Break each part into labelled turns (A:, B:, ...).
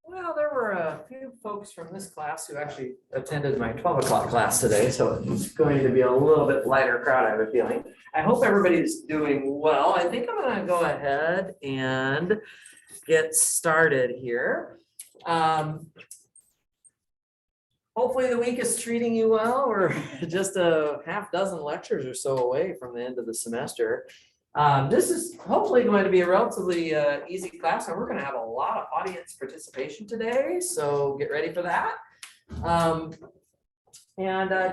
A: Well, there were a few folks from this class who actually attended my 12 o'clock class today, so it's going to be a little bit lighter crowd, I have a feeling. I hope everybody's doing well. I think I'm gonna go ahead and get started here. Hopefully the week is treating you well. We're just a half dozen lectures or so away from the end of the semester. This is hopefully going to be a relatively easy class, and we're going to have a lot of audience participation today, so get ready for that.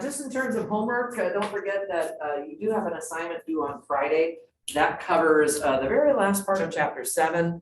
A: Just in terms of homework, don't forget that you do have an assignment due on Friday. That covers the very last part of chapter 7,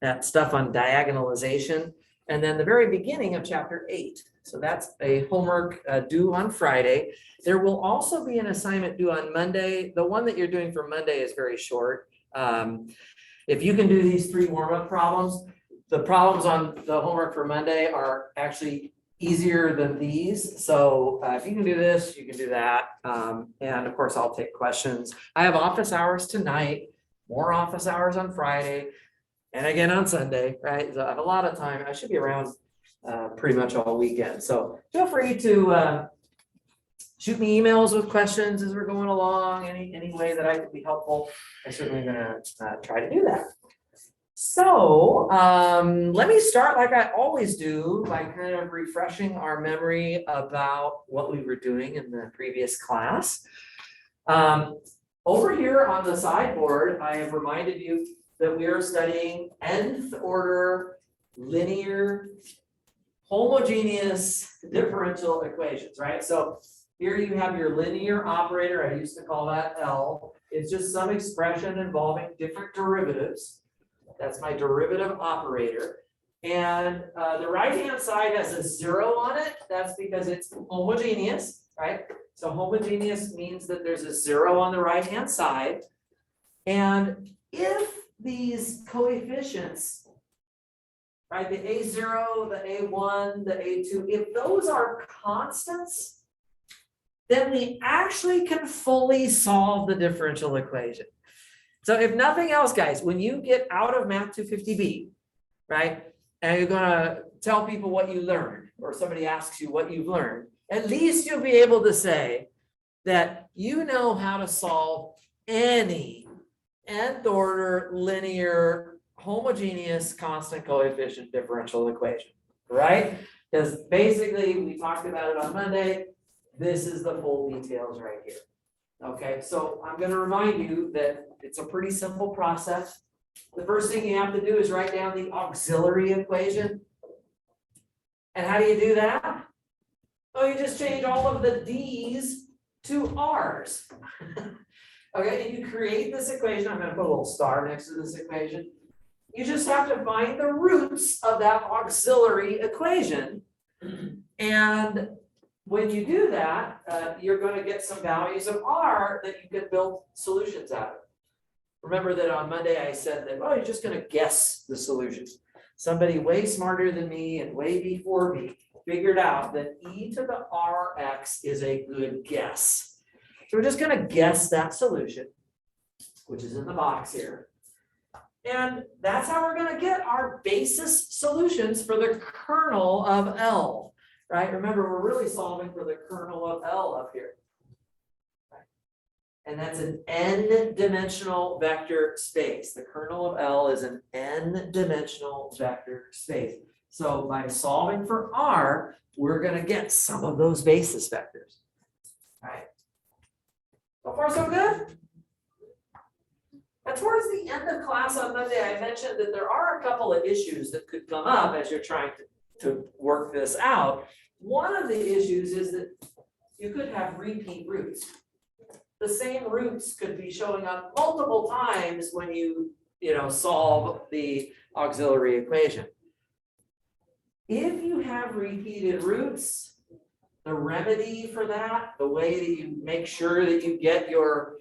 A: that stuff on diagonalization, and then the very beginning of chapter 8. So that's a homework due on Friday. There will also be an assignment due on Monday. The one that you're doing for Monday is very short. If you can do these 3 warm-up problems, the problems on the homework for Monday are actually easier than these. So if you can do this, you can do that. And of course, I'll take questions. I have office hours tonight, more office hours on Friday, and again on Sunday, right? So I have a lot of time. I should be around pretty much all weekend. So feel free to shoot me emails with questions as we're going along, any way that I can be helpful. I'm certainly gonna try to do that. So let me start like I always do by kind of refreshing our memory about what we were doing in the previous class. Over here on the sideboard, I have reminded you that we are studying nth order linear homogeneous differential equations, right? So here you have your linear operator. I used to call that L. It's just some expression involving different derivatives. That's my derivative operator. And the right-hand side has a 0 on it. That's because it's homogeneous, right? So homogeneous means that there's a 0 on the right-hand side. And if these coefficients, right, the A0, the A1, the A2, if those are constants, then we actually can fully solve the differential equation. So if nothing else, guys, when you get out of Math 250B, right, and you're gonna tell people what you learned, or somebody asks you what you've learned, at least you'll be able to say that you know how to solve any nth order linear homogeneous constant coefficient differential equation, right? Because basically we talked about it on Monday. This is the full details right here. Okay, so I'm going to remind you that it's a pretty simple process. The first thing you have to do is write down the auxiliary equation. And how do you do that? Oh, you just change all of the D's to R's. Okay, and you create this equation. I'm going to put a little star next to this equation. You just have to find the roots of that auxiliary equation. And when you do that, you're going to get some values of R that you can build solutions out of. Remember that on Monday I said that, oh, you're just going to guess the solutions. Somebody way smarter than me and way before me figured out that e to the rx is a good guess. So we're just going to guess that solution, which is in the box here. And that's how we're going to get our basis solutions for the kernel of L, right? Remember, we're really solving for the kernel of L up here. Right? And that's an n-dimensional vector space. The kernel of L is an n-dimensional vector space. So by solving for R, we're going to get some of those basis vectors. All right. So far, so good? And towards the end of class on Monday, I mentioned that there are a couple of issues that could come up as you're trying to work this out. One of the issues is that you could have repeat roots. The same roots could be showing up multiple times when you solve the auxiliary equation. If you have repeated roots, the remedy for that, the way that you make sure that you get your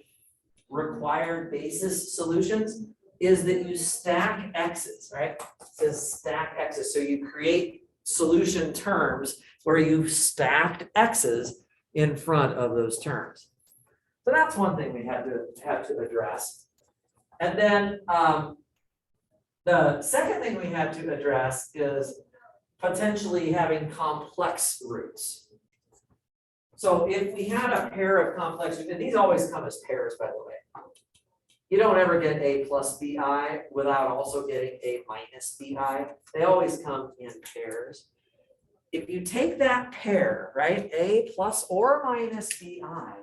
A: required basis solutions, is that you stack x's, right? It says stack x's. So you create solution terms where you've stacked x's in front of those terms. So that's one thing we have to address. And then the second thing we had to address is potentially having complex roots. So if we had a pair of complex roots, and these always come as pairs, by the way. You don't ever get a plus bi without also getting a minus bi. They always come in pairs. If you take that pair, right, a plus or minus bi,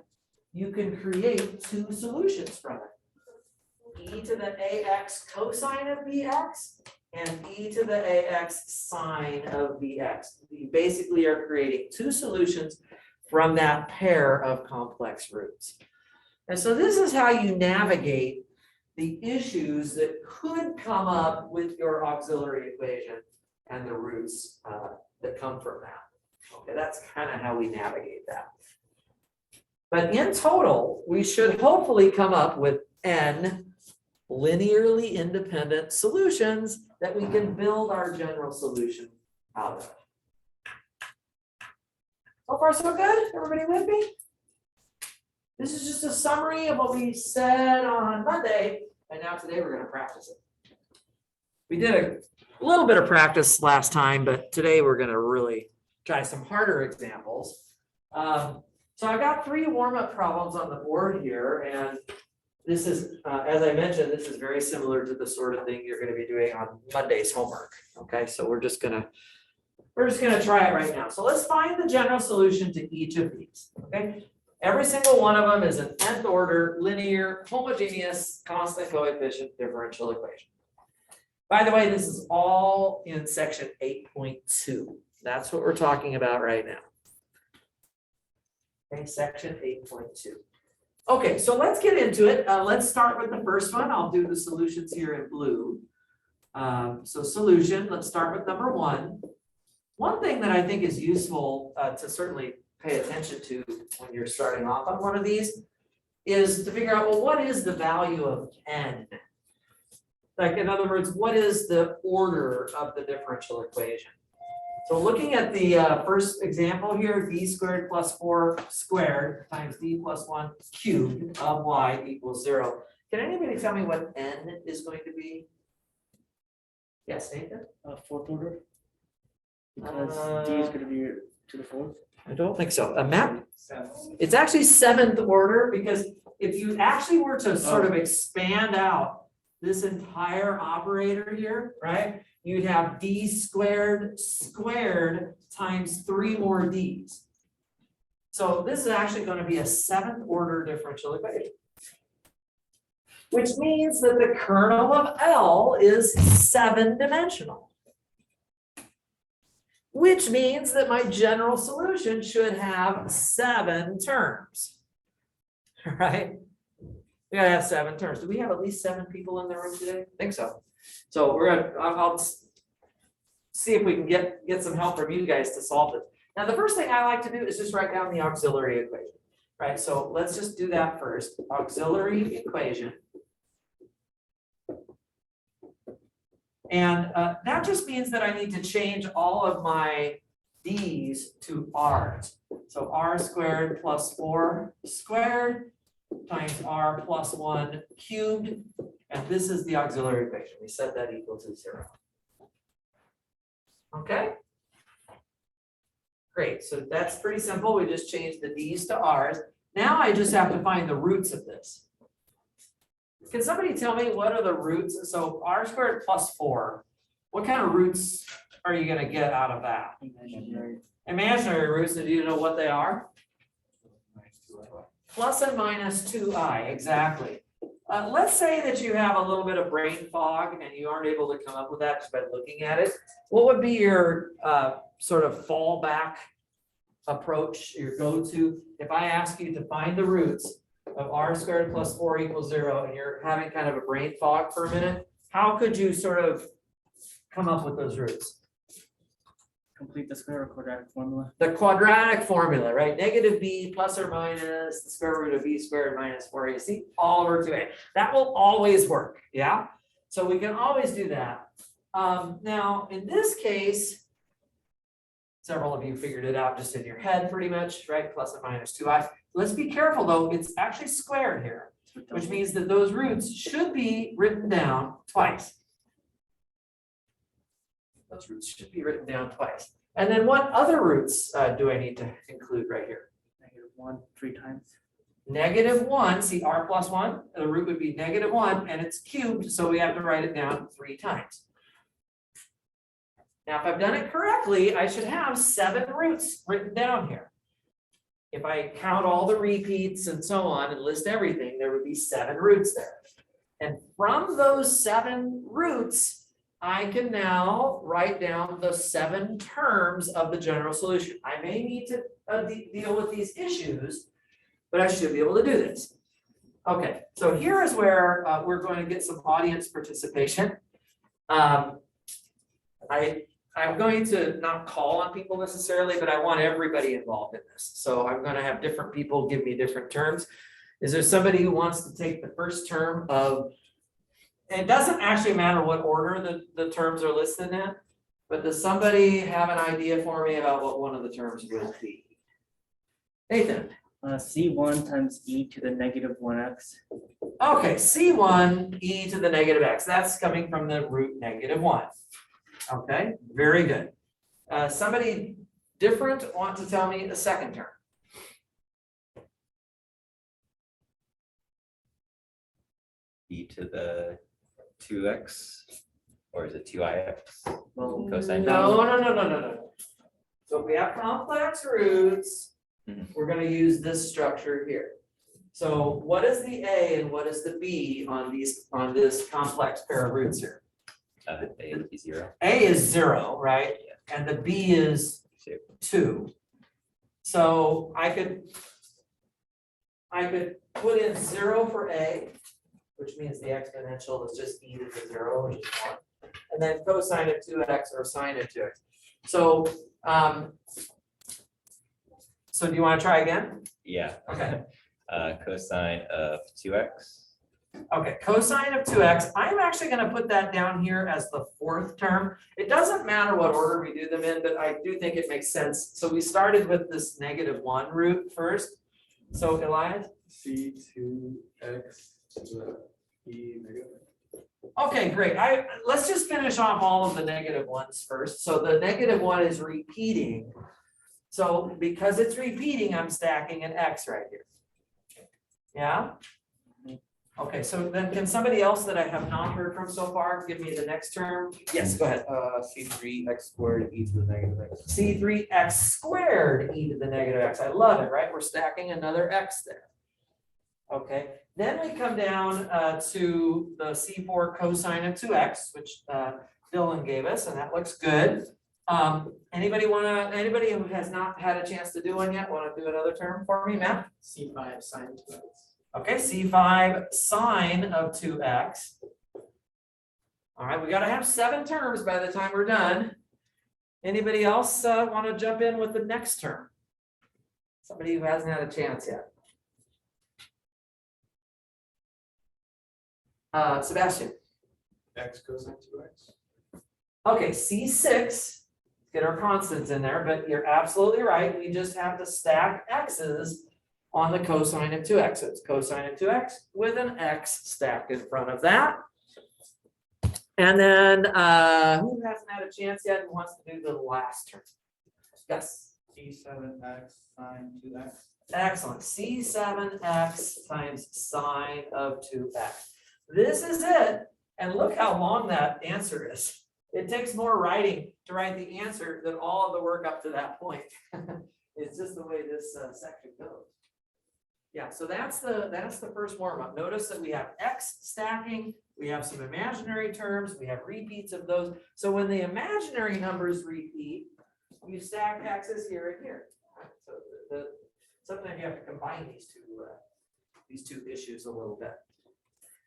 A: you can create two solutions from it. E to the ax cosine of bx and e to the ax sine of bx. You basically are creating two solutions from that pair of complex roots. And so this is how you navigate the issues that could come up with your auxiliary equation and the roots that come from that. Okay, that's kind of how we navigate that. But in total, we should hopefully come up with n linearly independent solutions that we can build our general solution out of. So far, so good? Everybody with me? This is just a summary of what we said on Monday, and now today we're going to practice it. We did a little bit of practice last time, but today we're going to really try some harder examples. So I've got 3 warm-up problems on the board here, and this is, as I mentioned, this is very similar to the sort of thing you're going to be doing on Monday's homework. Okay, so we're just gonna try it right now. So let's find the general solution to each of these. Okay. Every single one of them is an nth order, linear, homogeneous, constant coefficient differential equation. By the way, this is all in section 8.2. That's what we're talking about right now. Okay, section 8.2. Okay, so let's get into it. Let's start with the first one. I'll do the solutions here in blue. So solution, let's start with number 1. One thing that I think is useful to certainly pay attention to when you're starting off on one of these is to figure out, well, what is the value of n? Like, in other words, what is the order of the differential equation? So looking at the first example here, d squared plus 4 squared times d plus 1 cubed of y equals 0. Can anybody tell me what n is going to be? Yes, Nathan?
B: 4th order. Because d is going to be to the 4th.
A: I don't think so. A map? It's actually 7th order, because if you actually were to sort of expand out this entire operator here, right? You'd have d squared squared times 3 more d's. So this is actually going to be a 7th order differential equation, which means that the kernel of L is 7-dimensional. Which means that my general solution should have 7 terms, right? We gotta have 7 terms. Do we have at least 7 people in the room today? I think so. So I'll see if we can get some help from you guys to solve this. Now, the first thing I like to do is just write down the auxiliary equation, right? So let's just do that first. Auxiliary equation. And that just means that I need to change all of my d's to r's. So r squared plus 4 squared times r plus 1 cubed. And this is the auxiliary equation. We set that equal to 0. Okay? Great. So that's pretty simple. We just changed the d's to r's. Now I just have to find the roots of this. Can somebody tell me what are the roots? So r squared plus 4, what kind of roots are you going to get out of that? Imaginary roots, and do you know what they are? Plus and minus 2i, exactly. Let's say that you have a little bit of brain fog and you aren't able to come up with that just by looking at it. What would be your sort of fallback approach, your go-to, if I ask you to find the roots of r squared plus 4 equals 0, and you're having kind of a brain fog for a minute, how could you sort of come up with those roots?
B: Complete the square root quadratic formula.
A: The quadratic formula, right? Negative b plus or minus the square root of b squared minus 4ac all over 2a. That will always work, yeah? So we can always do that. Now, in this case, several of you figured it out just in your head pretty much, right? Plus and minus 2i. Let's be careful though, it's actually squared here, which means that those roots should be written down twice. Those roots should be written down twice. And then what other roots do I need to include right here?
B: -1 3 times.
A: -1, see r plus 1, the root would be -1 and it's cubed, so we have to write it down 3 times. Now, if I've done it correctly, I should have 7 roots written down here. If I count all the repeats and so on and list everything, there would be 7 roots there. And from those 7 roots, I can now write down the 7 terms of the general solution. I may need to deal with these issues, but I should be able to do this. Okay, so here is where we're going to get some audience participation. I'm going to not call on people necessarily, but I want everybody involved in this. So I'm going to have different people give me different terms. Is there somebody who wants to take the first term of, and it doesn't actually matter what order the terms are listed in, but does somebody have an idea for me about what one of the terms would be? Nathan.
B: C1 times e to the -1x.
A: Okay, C1 e to the -x. That's coming from the root -1. Okay, very good. Somebody different want to tell me a second term?
C: E to the 2x, or is it 2ix?
B: Well,
C: Cosine.
A: No. So if we have complex roots,
C: Mhm.
A: we're going to use this structure here. So what is the A and what is the B on this complex pair of roots here?
C: A is 0.
A: A is 0, right? And the B is 2. So I could put in 0 for A, which means the exponential is just e to the 0, which is 1. And then cosine of 2x or sine of 2x. So, so do you want to try again?
C: Yeah.
A: Okay.
C: Cosine of 2x.
A: Okay, cosine of 2x, I'm actually going to put that down here as the 4th term. It doesn't matter what order we do them in, but I do think it makes sense. So we started with this -1 root first. So Elias?
D: C2x to the e negative.
A: Okay, great. Let's just finish off all of the -1s first. So the -1 is repeating. So because it's repeating, I'm stacking an x right here. Yeah? Okay, so then can somebody else that I have not heard from so far give me the next term? Yes, go ahead.
D: C3x squared e to the -x.
A: C3x squared e to the -x. I love it, right? We're stacking another x there. Okay, then we come down to the C4 cosine of 2x, which Dylan gave us, and that looks good. Anybody who has not had a chance to do one yet, want to do another term for me, Matt?
D: C5 sine 2x.
A: Okay, C5 sine of 2x. All right, we got to have 7 terms by the time we're done. Anybody else want to jump in with the next term? Somebody who hasn't had a chance yet. Sebastian.
D: X cosine 2x.
A: Okay, C6, get our constants in there, but you're absolutely right. We just have to stack x's on the cosine of 2x. So it's cosine of 2x with an x stacked in front of that. And then who hasn't had a chance yet and wants to do the last term? Yes.
D: C7x sine 2x.
A: Excellent. C7x times sine of 2x. This is it. And look how long that answer is. It takes more writing to write the answer than all of the work up to that point. It's just the way this section goes. Yeah, so that's the first warm-up. Notice that we have x stacking, we have some imaginary terms, we have repeats of those. So when the imaginary numbers repeat, you stack x's here and here. So sometimes you have to combine these two issues a little bit.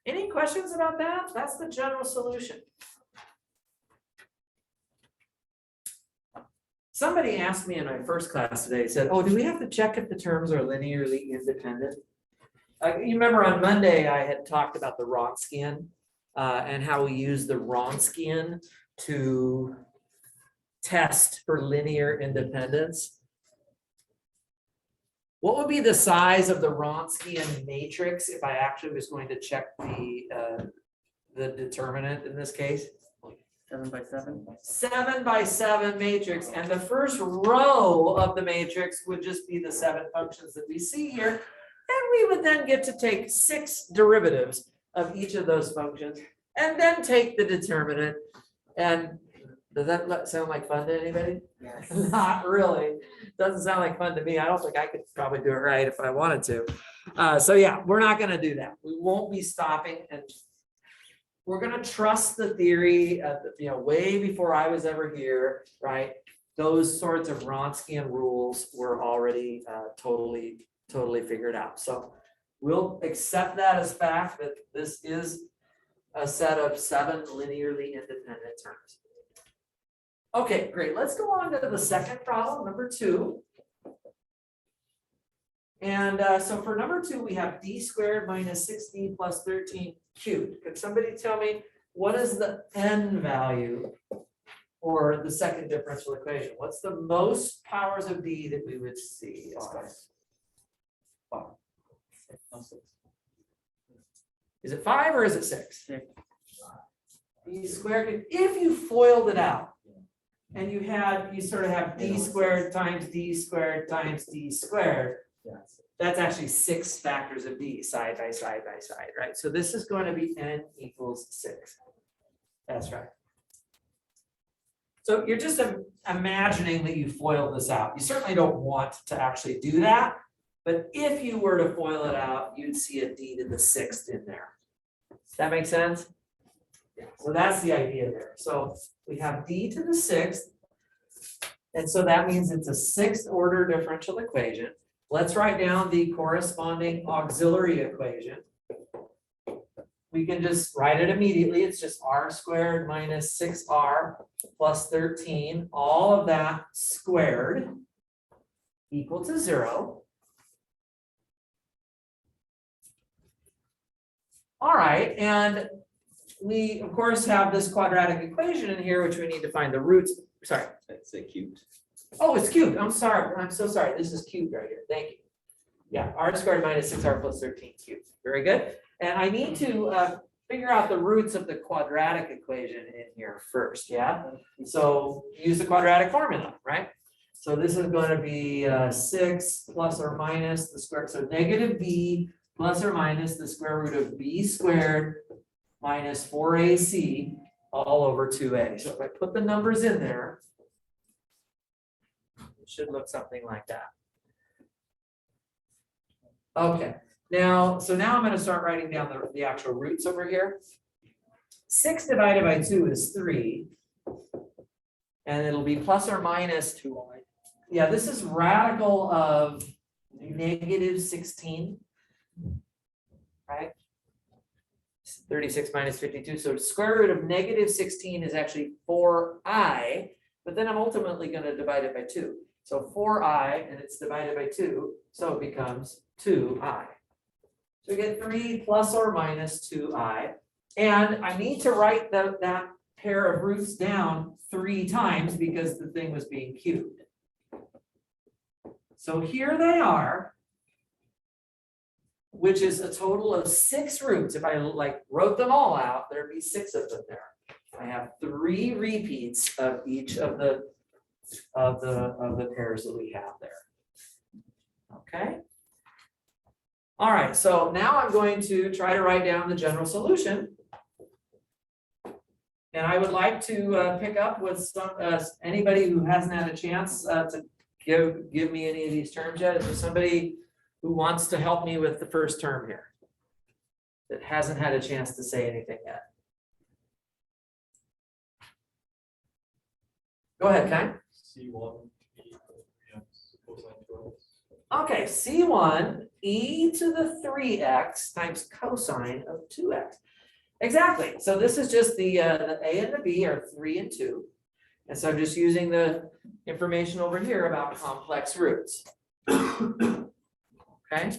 A: Any questions about that? That's the general solution. Somebody asked me in my first class today, said, oh, do we have to check if the terms are linearly independent? You remember on Monday, I had talked about the Wronskian and how we use the Wronskian to test for linear independence. What would be the size of the Wronskian matrix if I actually was going to check the determinant in this case?
B: 7 by 7.
A: 7 by 7 matrix, and the first row of the matrix would just be the 7 functions that we see here. And we would then get to take 6 derivatives of each of those functions and then take the determinant. And does that sound like fun to anybody?
B: Yes.
A: Not really. Doesn't sound like fun to me. I don't think I could probably do it right if I wanted to. So yeah, we're not gonna do that. We won't be stopping, and we're gonna trust the theory, way before I was ever here, right? Those sorts of Wronskian rules were already totally figured out. So we'll accept that as fact that this is a set of 7 linearly independent terms. Okay, great. Let's go on to the second problem, number 2. And so for number 2, we have d squared minus 6d plus 13 cubed. Could somebody tell me what is the n value for the second differential equation? What's the most powers of d that we would see on it? Is it 5 or is it 6?
B: 6.
A: D squared, if you foiled it out and you sort of have d squared times d squared times d squared, that's actually 6 factors of d side by side by side, right? So this is going to be n equals 6. That's right. So you're just imagining that you foiled this out. You certainly don't want to actually do that, but if you were to FOIL it out, you'd see a d to the 6th in there. Does that make sense? Yeah. So that's the idea there. So we have d to the 6th, and so that means it's a 6th order differential equation. Let's write down the corresponding auxiliary equation. We can just write it immediately. It's just r squared minus 6r plus 13, all of that squared equal to 0. All right, and we of course have this quadratic equation in here, which we need to find the roots. Sorry.
C: That's a cubed.
A: Oh, it's cubed. I'm sorry. I'm so sorry. This is cubed right here. Thank you. Yeah, r squared minus 6r plus 13 cubed. Very good. And I need to figure out the roots of the quadratic equation in here first. Yeah. So use the quadratic formula, right? So this is going to be 6 plus or minus the square. So negative b plus or minus the square root of b squared minus 4ac all over 2a. So if I put the numbers in there, it should look something like that. Okay, now I'm going to start writing down the actual roots over here. 6 divided by 2 is 3. And it'll be plus or minus 2y. Yeah, this is radical of negative 16. Right? 36 minus 52. So square root of negative 16 is actually 4i, but then I'm ultimately going to divide it by 2. So 4i, and it's divided by 2, so it becomes 2i. So we get 3 plus or minus 2i. And I need to write that pair of roots down 3 times because the thing was being cubed. So here they are, which is a total of 6 roots. If I wrote them all out, there'd be 6 of them there. I have 3 repeats of each of the pairs that we have there. Okay. All right, so now I'm going to try to write down the general solution. And I would like to pick up with anybody who hasn't had a chance to give me any of these terms yet. Is there somebody who wants to help me with the first term here that hasn't had a chance to say anything yet? Go ahead, Kai.
D: C1.
A: Okay, C1 e to the 3x times cosine of 2x. Exactly. So this is just the a and the b are 3 and 2. And so I'm just using the information over here about complex roots. Okay,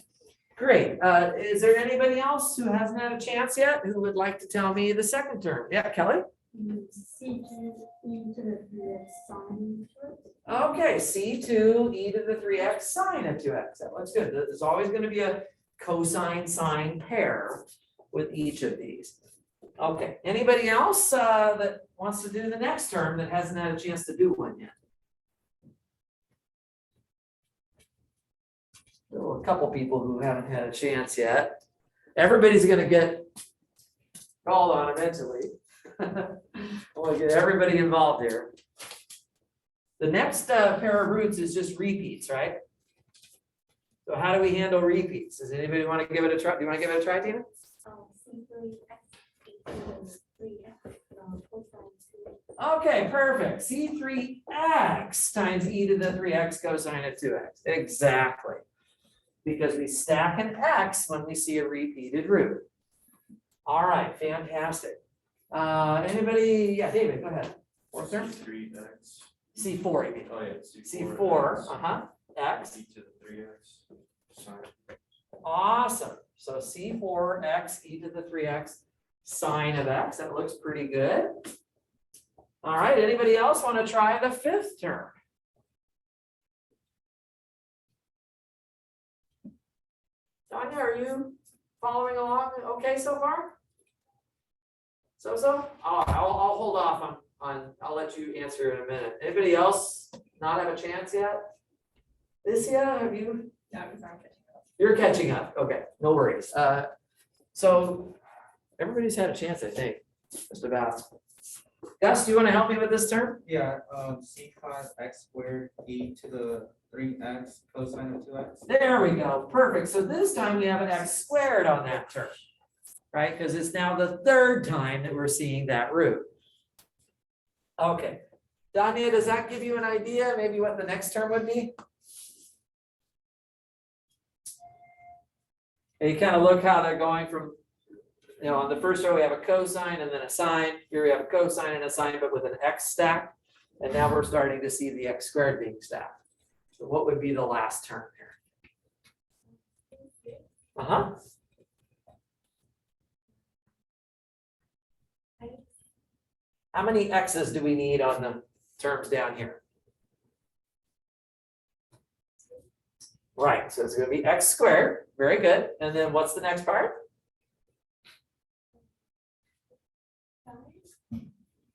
A: great. Is there anybody else who hasn't had a chance yet who would like to tell me the second term? Yeah, Kelly?
E: C2 e to the 3x sine 2x.
A: Okay, C2 e to the 3x sine of 2x. That looks good. There's always going to be a cosine sine pair with each of these. Okay, anybody else that wants to do the next term that hasn't had a chance to do one yet? Still a couple people who haven't had a chance yet. Everybody's gonna get called on eventually. We'll get everybody involved here. The next pair of roots is just repeats, right? So how do we handle repeats? Does anybody want to give it a try? Do you want to give it a try, Tina? Okay, perfect. C3x times e to the 3x cosine of 2x. Exactly. Because we stack an x when we see a repeated root. All right, fantastic. Anybody? Yeah, David, go ahead. Fourth term?
D: C3x.
A: C4, you mean?
D: Oh, yeah.
A: C4, x.
D: E to the 3x. Sorry.
A: Awesome. So C4x e to the 3x sine of x. That looks pretty good. All right, anybody else want to try the fifth term? Tanya, are you following along okay so far? So? I'll hold off on, I'll let you answer in a minute. Anybody else not have a chance yet? Lysia, have you?
F: Yeah, because I'm catching up.
A: You're catching up. Okay, no worries. So everybody's had a chance, I think, just about. Gus, do you want to help me with this term?
D: Yeah, c cos x squared e to the 3x cosine of 2x.
A: There we go. Perfect. So this time we have an x squared on that term, right? Because it's now the third time that we're seeing that root. Okay. Danya, does that give you an idea maybe what the next term would be? And you kind of look how they're going from, you know, on the first row we have a cosine and then a sine. Here we have a cosine and a sine, but with an x stack. And now we're starting to see the x squared being stacked. So what would be the last term here? Uh-huh. How many x's do we need on the terms down here? Right, so it's going to be x squared. Very good. And then what's the next part?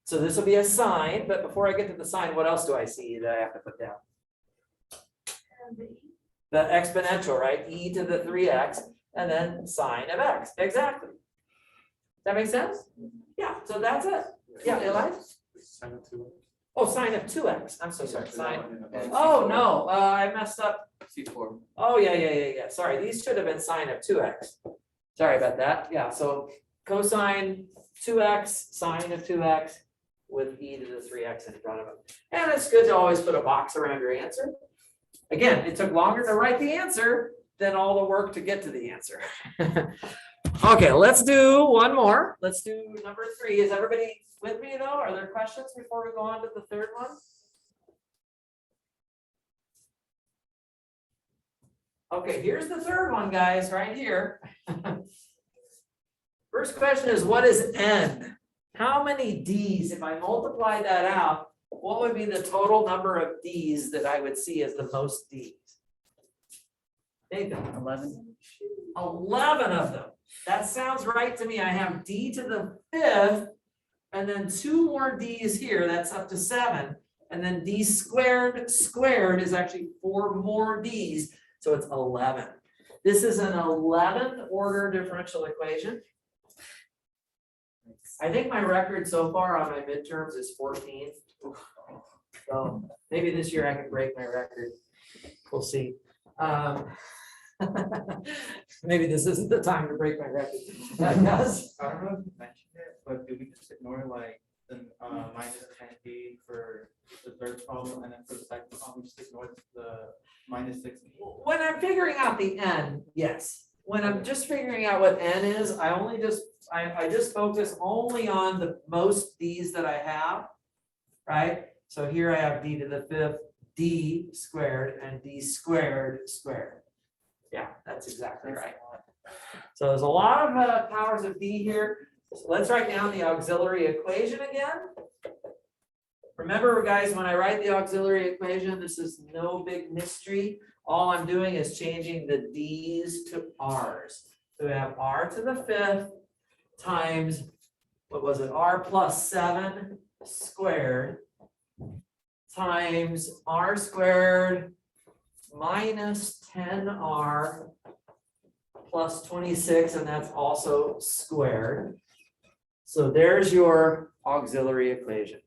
A: So this will be a sine, but before I get to the sine, what else do I see that I have to put down? The exponential, right? E to the 3x and then sine of x. Exactly. Does that make sense? Yeah, so that's it. Yeah, Eli?
D: Sine of 2x.
A: Oh, sine of 2x. I'm so sorry. Sine. Oh, no, I messed up.
D: C4.
A: Oh, yeah. Sorry, these should have been sine of 2x. Sorry about that. Yeah, so cosine 2x, sine of 2x with e to the 3x in front of it. And it's good to always put a box around your answer. Again, it took longer to write the answer than all the work to get to the answer. Okay, let's do one more. Let's do number 3. Is everybody with me though? Are there questions before we go on to the third one? Okay, here's the third one, guys, right here. First question is, what is n? How many d's, if I multiply that out, what would be the total number of d's that I would see as the most d's? Nathan?
B: 11.
A: 11 of them. That sounds right to me. I have d to the 5th, and then 2 more d's here. That's up to 7. And then d squared is actually 4 more d's. So it's 11. This is an 11th order differential equation. I think my record so far on my midterms is 14. So maybe this year I can break my record. We'll see. Maybe this isn't the time to break my record. Yes.
D: I don't know if you mentioned it, but do we just ignore like the minus 10d for the third problem, and then for the second problem, we just ignore the minus 6?
A: When I'm figuring out the n, yes. When I'm just figuring out what n is, I just focus only on the most d's that I have, right? So here I have d to the 5th, d squared, and d squared squared. Yeah, that's exactly right. So there's a lot of powers of d here. So let's write down the auxiliary equation again. Remember, guys, when I write the auxiliary equation, this is no big mystery. All I'm doing is changing the d's to r's. So we have r to the 5th times, what was it, r plus 7 squared times r squared minus 10r plus 26, and that's also squared. So there's your auxiliary equation.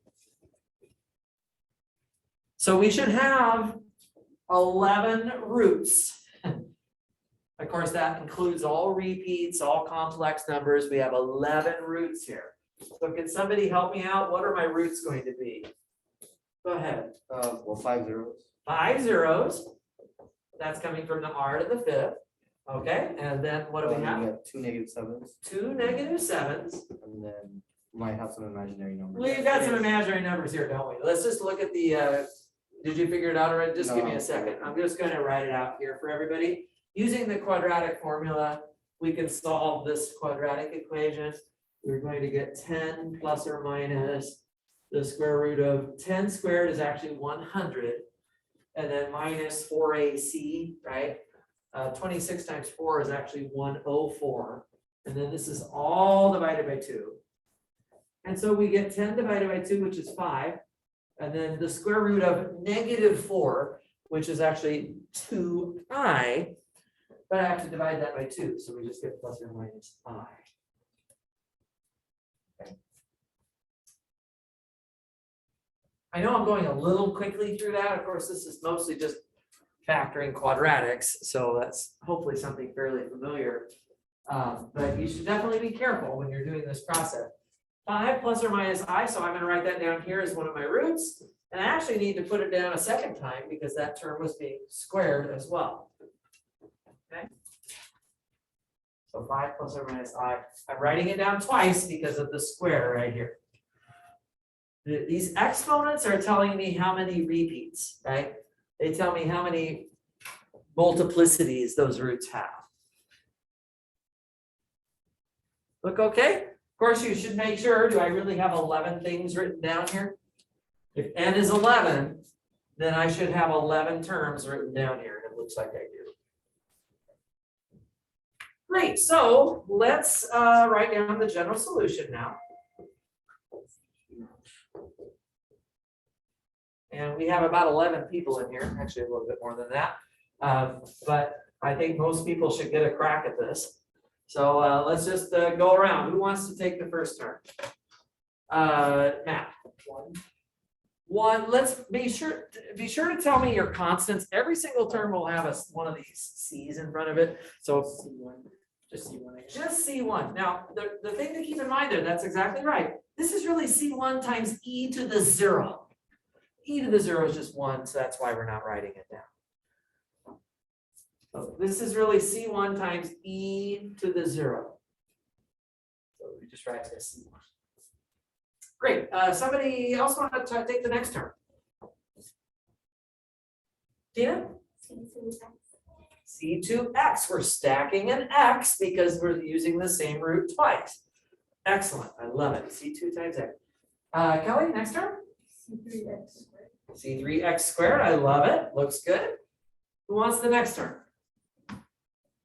A: So we should have 11 roots. Of course, that includes all repeats, all complex numbers. We have 11 roots here. So can somebody help me out? What are my roots going to be? Go ahead.
B: Well, 5 zeros.
A: 5 zeros. That's coming from the r to the fifth. Okay, and then what do we
B: You
A: have?
B: got 2 negative 7s,
A: 2 negative 7s.
B: and then you might have some imaginary numbers.
A: We've got some imaginary numbers here, don't we? Let's just look at the, did you figure it out already? Just give me
B: No.
A: a second. I'm just gonna write it out here for everybody. Using the quadratic formula, we can solve this quadratic equation. We're going to get 10 plus or minus the square root of 10 squared is actually 100. And then minus 4ac, right? 26 times 4 is actually 104. And then this is all divided by 2. And so we get 10 divided by 2, which is 5. And then the square root of negative 4, which is actually 2i. But I have to divide that by 2. So we just get plus or minus I. Okay. I know I'm going a little quickly through that. Of course, this is mostly just factoring quadratics, so that's hopefully something fairly familiar. But you should definitely be careful when you're doing this process. 5 plus or minus I, so I'm going to write that down here as one of my roots. And I actually need to put it down a second time because that term was being squared as well. Okay. So 5 plus or minus I. I'm writing it down twice because of the square right here. These exponents are telling me how many repeats, right? They tell me how many multiplicities those roots have. Look okay? Of course, you should make sure, do I really have 11 things written down here? If n is 11, then I should have 11 terms written down here. It looks like I do. Great, so let's write down the general solution now. And we have about 11 people in here, actually a little bit more than that. But I think most people should get a crack at this. So let's just go around. Who wants to take the first turn? Matt. One. Let's be sure to tell me your constants. Every single term will have one of these C's in front of it. So
B: C1. Just C1.
A: just C1. Now, the thing to keep in mind there, that's exactly right. This is really C1 times e to the 0. E to the 0 is just 1, so that's why we're not writing it down. So this is really C1 times e to the 0. So we just write this C1. Great. Somebody else want to take the next term? Tina? C2x. We're stacking an x because we're using the same root twice. Excellent. I love it. C2 times x. Kelly, next term?
E: C3x squared.
A: C3x squared. I love it. Looks good. Who wants the next term?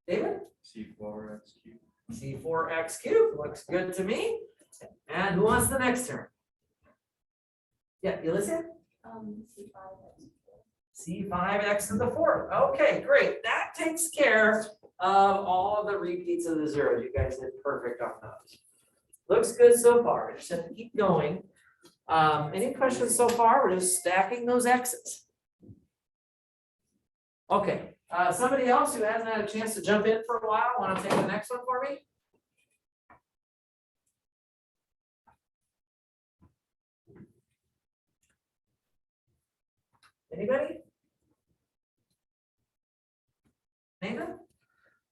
A: David?
D: C4x cubed.
A: C4x cubed. Looks good to me. And who wants the next term? Yeah, Ulysses?
E: C5x.
A: C5x to the 4th. Okay, great. That takes care of all of the repeats of the zeros. You guys did perfect on those. Looks good so far. Just have to keep going. Any questions so far? We're just stacking those x's. Okay, somebody else who hasn't had a chance to jump in for a while, want to take the next one for me? Anybody? Nathan?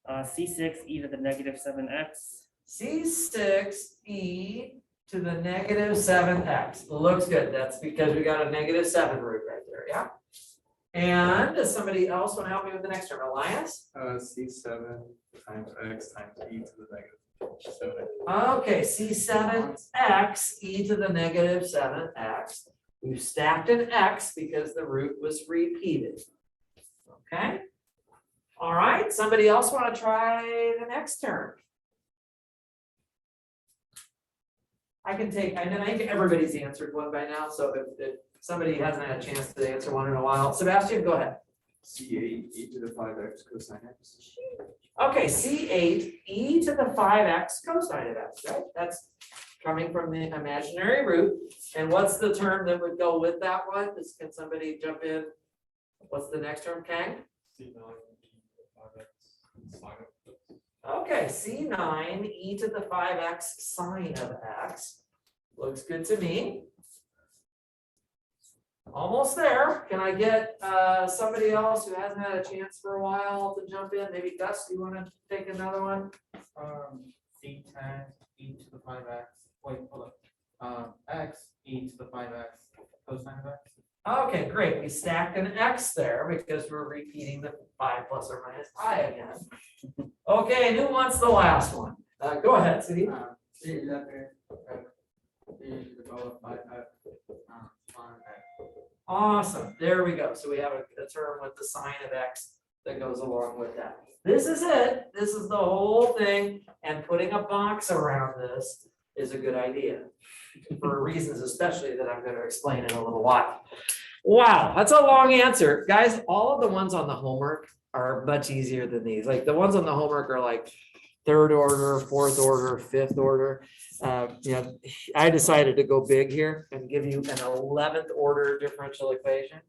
B: C6 e to the negative 7x.
A: C6e to the negative 7x. Looks good. That's because we got a negative 7 root right there, yeah? And does somebody else want to help me with the next term? Elias?
D: C7 times x times e to the negative 7x.
A: Okay, C7x e to the negative 7x. We've stacked an x because the root was repeated. Okay? All right, somebody else want to try the next term? I can take, and then I think everybody's answered one by now, so if somebody hasn't had a chance to answer one in a while, Sebastian, go ahead.
F: C8 e to the 5x cosine x.
A: Okay, C8 e to the 5x cosine of x, right? That's coming from the imaginary root. And what's the term that would go with that one? Can somebody jump in? What's the next term, Kang? Okay, C9 e to the 5x sine of x. Looks good to me. Almost there. Can I get somebody else who hasn't had a chance for a while to jump in? Maybe Gus, you want to take another one?
D: C10 e to the 5x, wait, hold up. X e to the 5x cosine of x.
A: Okay, great. We stacked an x there because we're repeating the 5 plus or minus I again. Okay, and who wants the last one? Go ahead, Steve.
D: C11 e to the power of 5x sine x.
A: Awesome. There we go. So we have a term with the sine of x that goes along with that. This is it. This is the whole thing. And putting a box around this is a good idea for reasons especially that I'm going to explain in a little while. Wow, that's a long answer. Guys, all of the ones on the homework are much easier than these. Like the ones on the homework are like third order, fourth order, fifth order. I decided to go big here and give you an 11th order differential equation.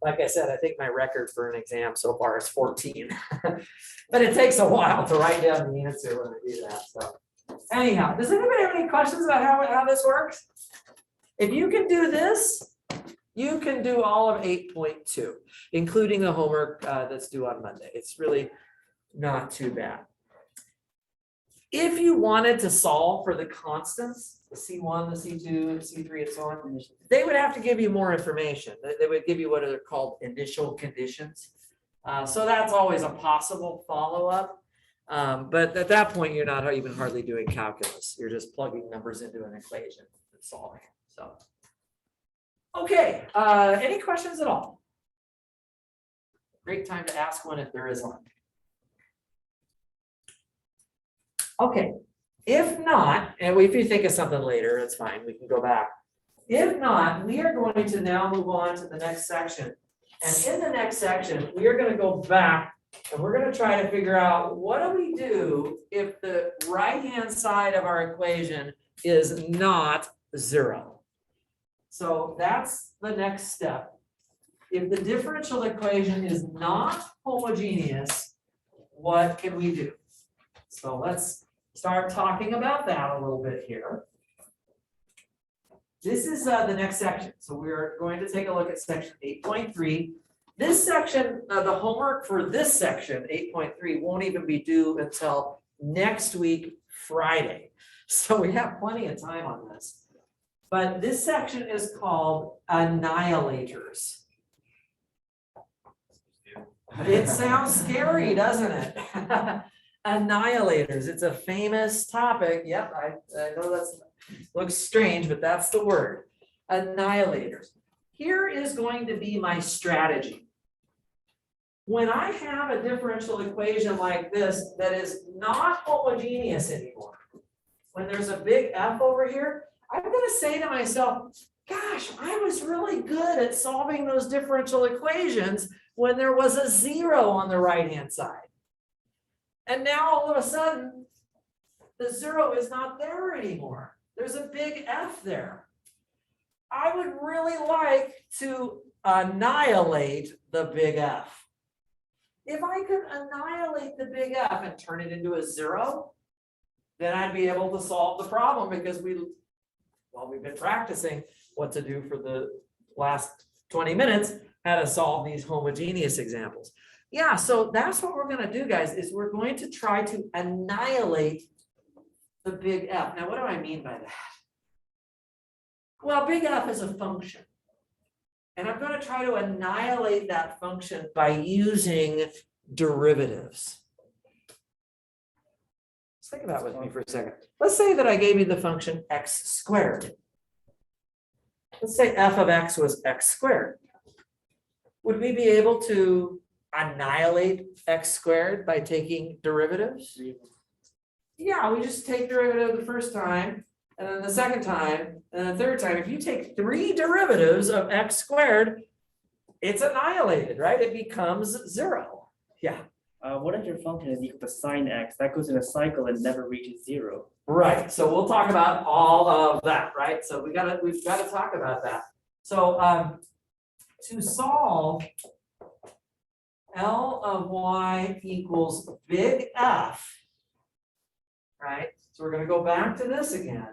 A: Like I said, I think my record for an exam so far is 14. But it takes a while to write down the answer when I do that. So anyhow, does anybody have any questions about how this works? If you can do this, you can do all of 8.2, including the homework that's due on Monday. It's really not too bad. If you wanted to solve for the constants, the C1, the C2, the C3, and so on, they would have to give you more information. They would give you what are called initial conditions. So that's always a possible follow-up. But at that point, you're not even hardly doing calculus. You're just plugging numbers into an equation and solving it. So, okay, any questions at all? Great time to ask one if there is one. Okay, if not, and if you think of something later, it's fine, we can go back. If not, we are going to now move on to the next section. And in the next section, we are going to go back and we're going to try to figure out what do we do if the right-hand side of our equation is not 0. So that's the next step. If the differential equation is not homogeneous, what can we do? So let's start talking about that a little bit here. This is the next section. So we're going to take a look at section 8.3. This section, the homework for this section, 8.3, won't even be due until next week, Friday. So we have plenty of time on this. But this section is called Annihilators. It sounds scary, doesn't it? Annihilators. It's a famous topic. Yep, I know that looks strange, but that's the word. Annihilators. Here is going to be my strategy. When I have a differential equation like this that is not homogeneous anymore, when there's a big F over here, I'm going to say to myself, gosh, I was really good at solving those differential equations when there was a 0 on the right-hand side. And now all of a sudden, the 0 is not there anymore. There's a big F there. I would really like to annihilate the big F. If I could annihilate the big F and turn it into a 0, then I'd be able to solve the problem because we've been practicing what to do for the last 20 minutes, how to solve these homogeneous examples. Yeah, so that's what we're going to do, guys, is we're going to try to annihilate the big F. Now, what do I mean by that? Well, big F is a function. And I'm going to try to annihilate that function by using derivatives. Let's think about it with me for a second. Let's say that I gave you the function x squared. Let's say f of x was x squared. Would we be able to annihilate x squared by taking derivatives? Yeah, we just take derivative the first time, and then the second time, and then the third time. If you take 3 derivatives of x squared, it's annihilated, right? It becomes 0. Yeah,
B: What if your function is equal to sine x? That goes in a cycle and never reaches 0.
A: right. So we'll talk about all of that, right? So we've got to talk about that. So to solve L of y equals big F, right? So we're going to go back to this again,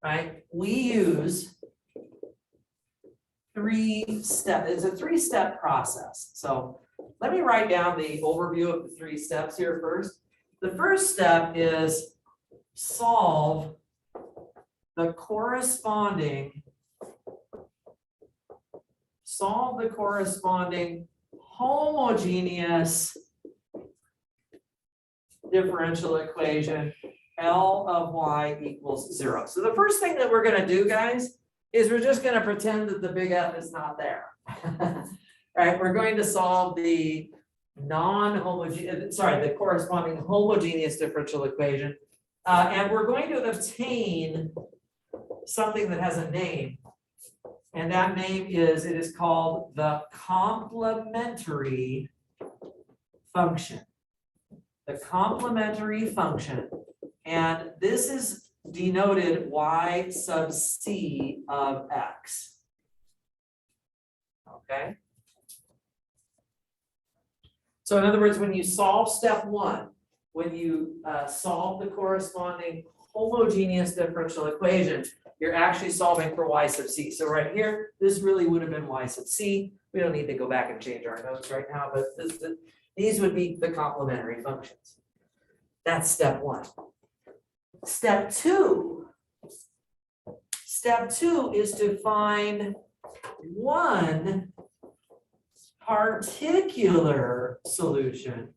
A: right? We use 3-step. It's a 3-step process. So let me write down the overview of the 3 steps here first. The first step is solve the corresponding homogeneous differential equation L of y equals 0. So the first thing that we're going to do, guys, is we're just going to pretend that the big F is not there. Right? We're going to solve the the corresponding homogeneous differential equation. And we're going to obtain something that has a name. And that name is, it is called the complementary function. The complementary function. And this is denoted y sub c of x. Okay. So in other words, when you solve step 1, when you solve the corresponding homogeneous differential equation, you're actually solving for y sub c. So right here, this really would have been y sub c. We don't need to go back and change our notes right now, but these would be the complementary functions. That's step 1. Step 2 is to find one particular solution.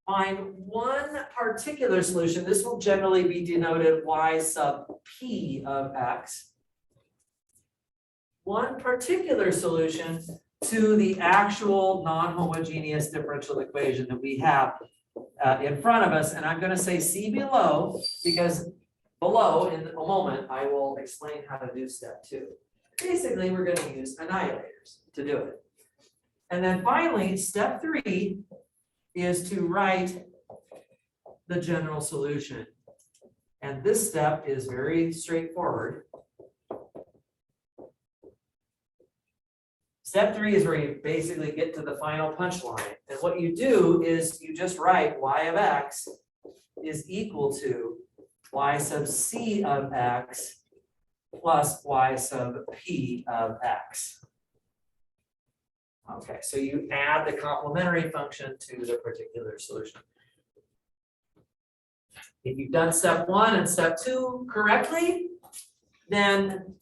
A: Find one particular solution. This will generally be denoted y sub p of x. One particular solution to the actual non-homogeneous differential equation that we have in front of us. And I'm going to say see below, because below in a moment, I will explain how to do step 2. Basically, we're going to use annihilators to do it. And then finally, step 3 is to write the general solution. And this step is very straightforward. Step 3 is where you basically get to the final punchline. And what you do is you just write y of x is equal to y sub c of x plus y sub p of x. Okay, so you add the complementary function to the particular solution. If you've done step 1 and step 2 correctly, then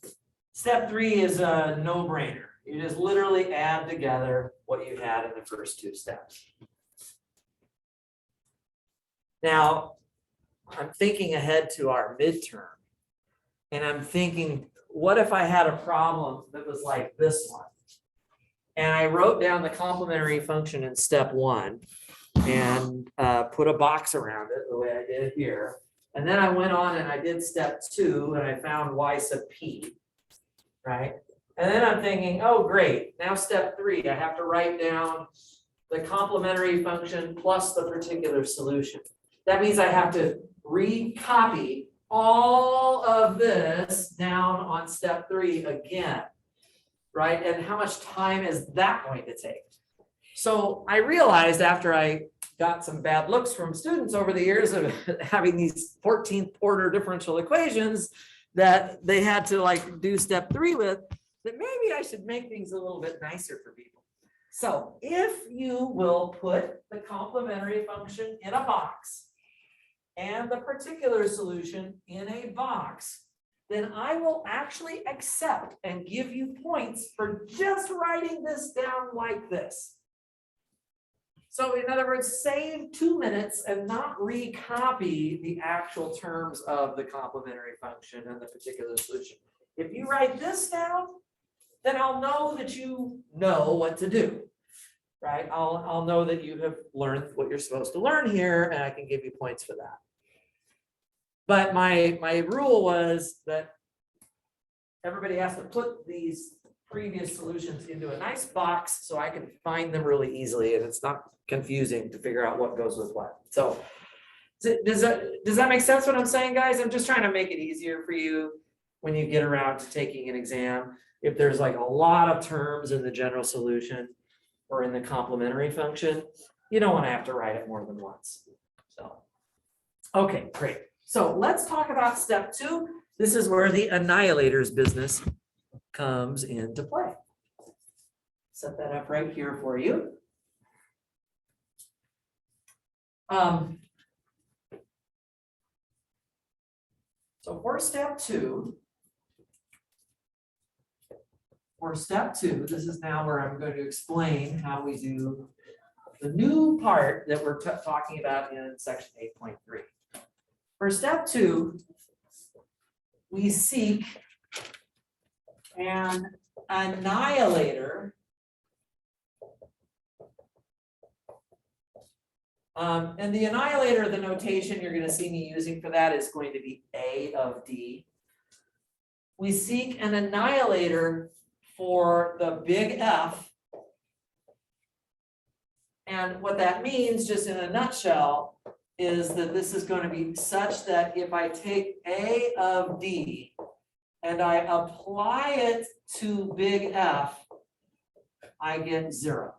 A: step 3 is a no-brainer. You just literally add together what you had in the first 2 steps. Now, I'm thinking ahead to our midterm, and I'm thinking, what if I had a problem that was like this one? And I wrote down the complementary function in step 1 and put a box around it the way I did here. And then I went on and I did step 2 and I found y sub p, right? And then I'm thinking, oh, great. Now step 3, I have to write down the complementary function plus the particular solution. That means I have to recopy all of this down on step 3 again, right? And how much time is that going to take? So I realized after I got some bad looks from students over the years of having these 14th order differential equations that they had to like do step 3 with, that maybe I should make things a little bit nicer for people. So if you will put the complementary function in a box and the particular solution in a box, then I will actually accept and give you points for just writing this down like this. So in other words, save 2 minutes and not recopy the actual terms of the complementary function and the particular solution. If you write this down, then I'll know that you know what to do. right? I'll know that you have learned what you're supposed to learn here, and I can give you points for that. But my rule was that everybody has to put these previous solutions into a nice box so I can find them really easily, and it's not confusing to figure out what goes with what. So does that make sense what I'm saying, guys? I'm just trying to make it easier for you when you get around to taking an exam. If there's like a lot of terms in the general solution or in the complementary function, you don't want to have to write it more than once. So, okay, great. So let's talk about step 2. This is where the annihilators business comes into play. Set that up right here for you. So for step 2, this is now where I'm going to explain how we do the new part that we're talking about in section 8.3. For step 2, we seek an annihilator. And the annihilator, the notation you're going to see me using for that is going to be A of D. We seek an annihilator for the big F. And what that means, just in a nutshell, is that this is going to be such that if I take A of D and I apply it to big F, I get 0.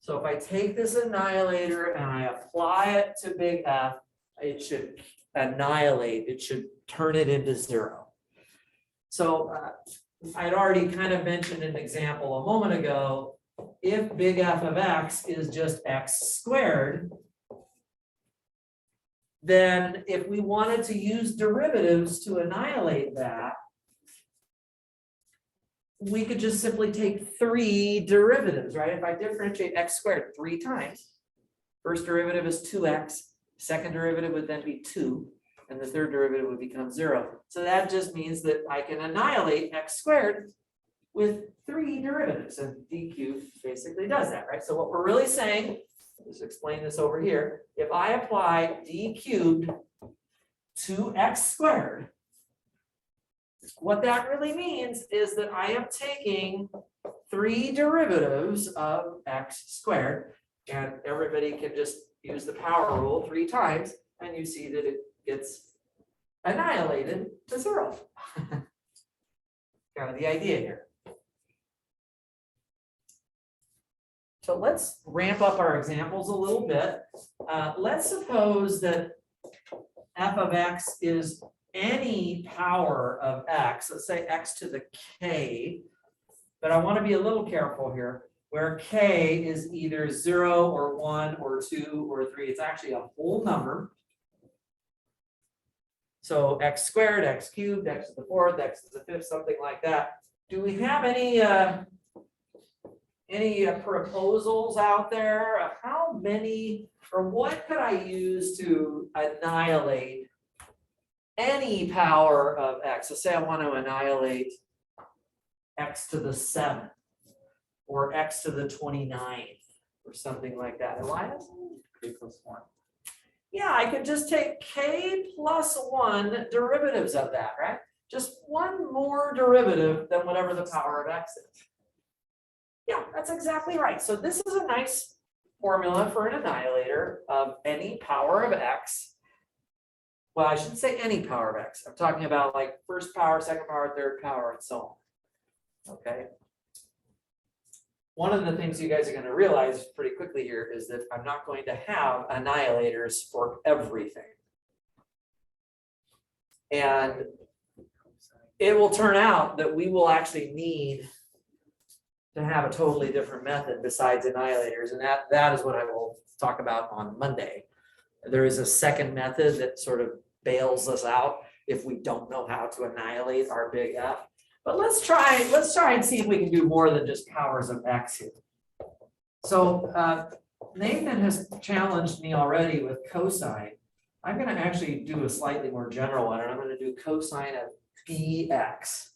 A: So if I take this annihilator and I apply it to big F, it should annihilate, it should turn it into 0. So I'd already kind of mentioned an example a moment ago. If big F of x is just x squared, then if we wanted to use derivatives to annihilate that, we could just simply take 3 derivatives, right? If I differentiate x squared 3 times, first derivative is 2x, second derivative would then be 2, and the third derivative would become 0. So that just means that I can annihilate x squared with 3 derivatives, and d cubed basically does that, right? So what we're really saying, let's explain this over here. If I apply d cubed to x squared, what that really means is that I am taking 3 derivatives of x squared, and everybody can just use the power rule 3 times, and you see that it gets annihilated to 0. Kind of the idea here. So let's ramp up our examples a little bit. Let's suppose that f of x is any power of x, let's say x to the k, but I want to be a little careful here, where k is either 0 or 1 or 2 or 3. It's actually a whole number. So x squared, x cubed, x to the 4th, x to the 5th, something like that. Do we have any proposals out there? How many, or what could I use to annihilate any power of x? So say I want to annihilate x to the 7th or x to the 29th or something like that. Elias?
D: K plus 1.
A: Yeah, I could just take k plus 1 derivatives of that, right? Just one more derivative than whatever the power of x is. Yeah, that's exactly right. So this is a nice formula for an annihilator of any power of x. Well, I shouldn't say any power of x. I'm talking about like first power, second power, third power, and so on. Okay. One of the things you guys are going to realize pretty quickly here is that I'm not going to have annihilators for everything. And it will turn out that we will actually need to have a totally different method besides annihilators. And that is what I will talk about on Monday. There is a second method that sort of bails us out if we don't know how to annihilate our big F. But let's try and see if we can do more than just powers of x here. So Nathan has challenged me already with cosine. I'm going to actually do a slightly more general one, and I'm going to do cosine of px.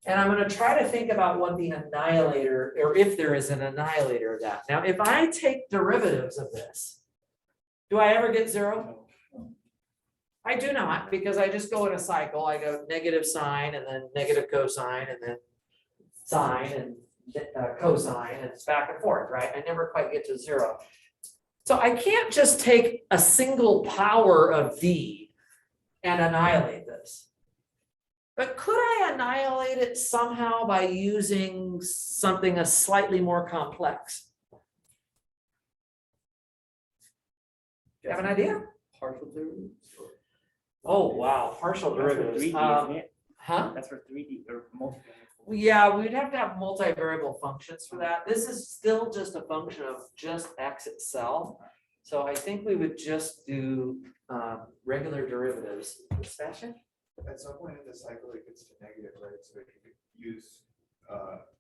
A: And I'm gonna try to think about what the annihilator, or if there is an annihilator of that. Now, if I take derivatives of this, do I ever get zero? I do not, because I just go in a cycle. I go negative sine and then negative cosine and then sine and cosine, and it's back and forth, right? I never quite get to zero. So I can't just take a single power of v and annihilate this. But could I annihilate it somehow by using something a slightly more complex? You have an idea?
B: Partial derivatives.
A: Oh, wow, partial
B: That's for
A: derivatives.
B: 3D, isn't it?
A: Huh?
B: That's for 3D or multivariable.
A: Yeah, we'd have to have multivariable functions for that. This is still just a function of just x itself. So I think we would just do regular derivatives. Sebastian?
F: At some point in the cycle, it gets to negative, right? So it could use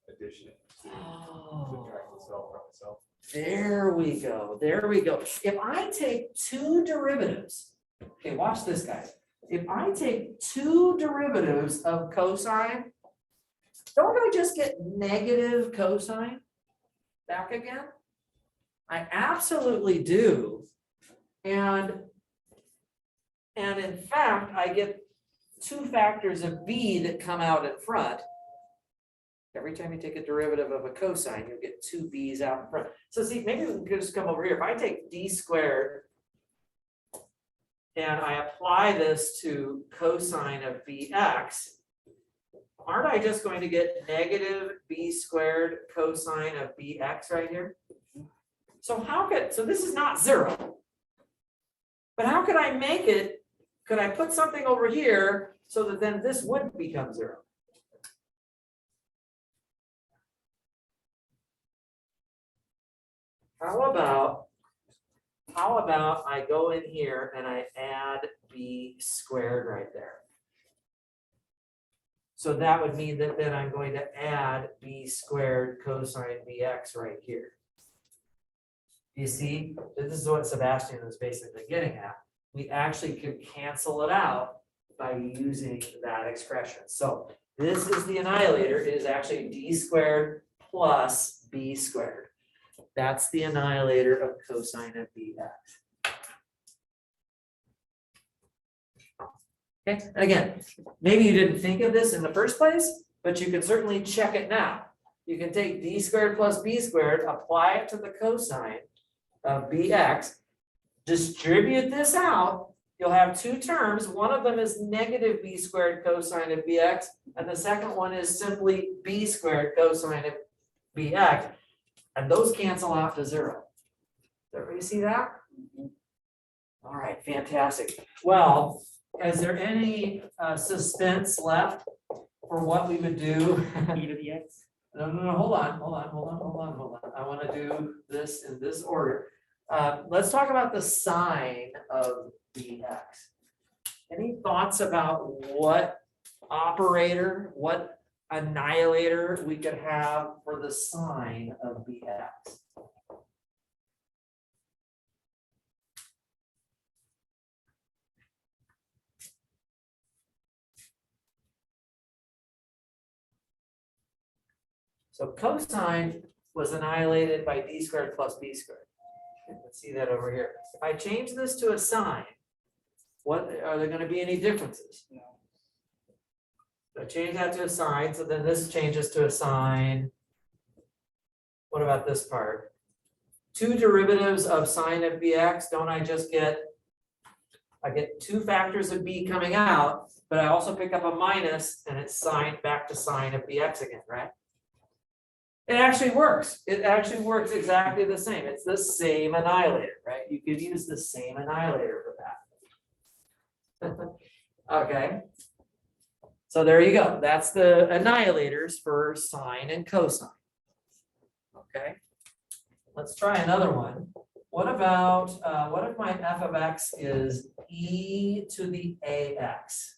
F: addition to subtract itself from itself.
A: There we go. There we go. If I take two derivatives, okay, watch this, guys. If I take two derivatives of cosine, don't I just get negative cosine back again? I absolutely do. And in fact, I get two factors of b that come out in front. Every time you take a derivative of a cosine, you'll get two b's out in front. So see, maybe we can just come over here. If I take d squared and I apply this to cosine of bx, aren't I just going to get negative b squared cosine of bx right here? So so this is not zero. But how could I make it? Could I put something over here so that then this would become zero? How about I go in here and I add b squared right there? So that would mean that then I'm going to add b squared cosine bx right here. You see, this is what Sebastian was basically getting at. We actually could cancel it out by using that expression. So this is the annihilator. It is actually d squared plus b squared. That's the annihilator of cosine of bx. Okay, and again, maybe you didn't think of this in the first place, but you can certainly check it now. You can take d squared plus b squared, apply it to the cosine of bx, distribute this out. You'll have two terms. One of them is negative b squared cosine of bx, and the second one is simply b squared cosine of bx. And those cancel out to zero. Does everybody see that? All right, fantastic. Well, is there any suspense left for what we would do?
B: E to the x.
A: No, hold on. I want to do this in this order. Let's talk about the sine of bx. Any thoughts about what operator, what annihilator we could have for the sine of bx? So cosine was annihilated by d squared plus b squared. Let's see that over here. If I change this to a sine, what are there going to be any differences?
D: No.
A: So change that to a sine, so then this changes to a sine. What about this part? Two derivatives of sine of bx, don't I just get, I get two factors of b coming out, but I also pick up a minus and it's sine back to sine of bx again, right? It actually works. It actually works exactly the same. It's the same annihilator, right? You could use the same annihilator for that. Okay. So there you go. That's the annihilators for sine and cosine. Okay. Let's try another one. What about, what if my f of x is e to the ax?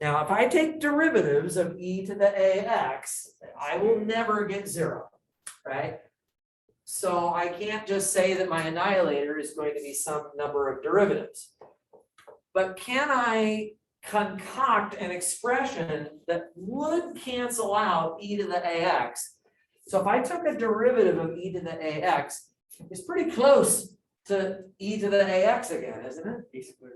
A: Now, if I take derivatives of e to the ax, I will never get zero, right? So I can't just say that my annihilator is going to be some number of derivatives. but can I concoct an expression that would cancel out e to the ax? So if I took a derivative of e to the ax, it's pretty close to e to the ax again, isn't it?
B: Basically.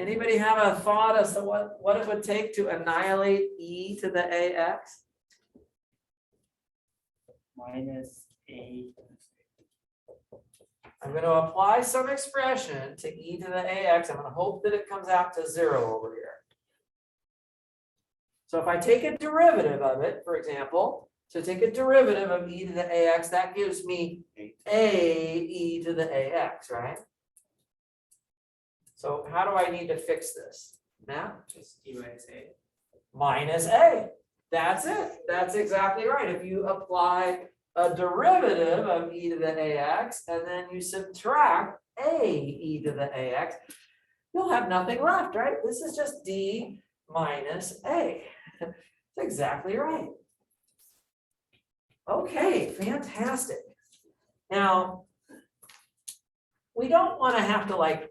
A: Anybody have a thought as to what it would take to annihilate e to the ax?
B: Minus a.
A: I'm going to apply some expression to e to the ax. I'm going to hope that it comes out to 0 over here. So if I take a derivative of it, for example, so take a derivative of e to the ax, that gives me a e to the ax, right? So how do I need to fix this? Matt?
D: Just e minus a.
A: Minus a. That's it. That's exactly right. If you apply a derivative of e to the ax and then you subtract a e to the ax, you'll have nothing left, right? This is just d minus a. That's exactly right. Okay, fantastic. Now, we don't want to have to like,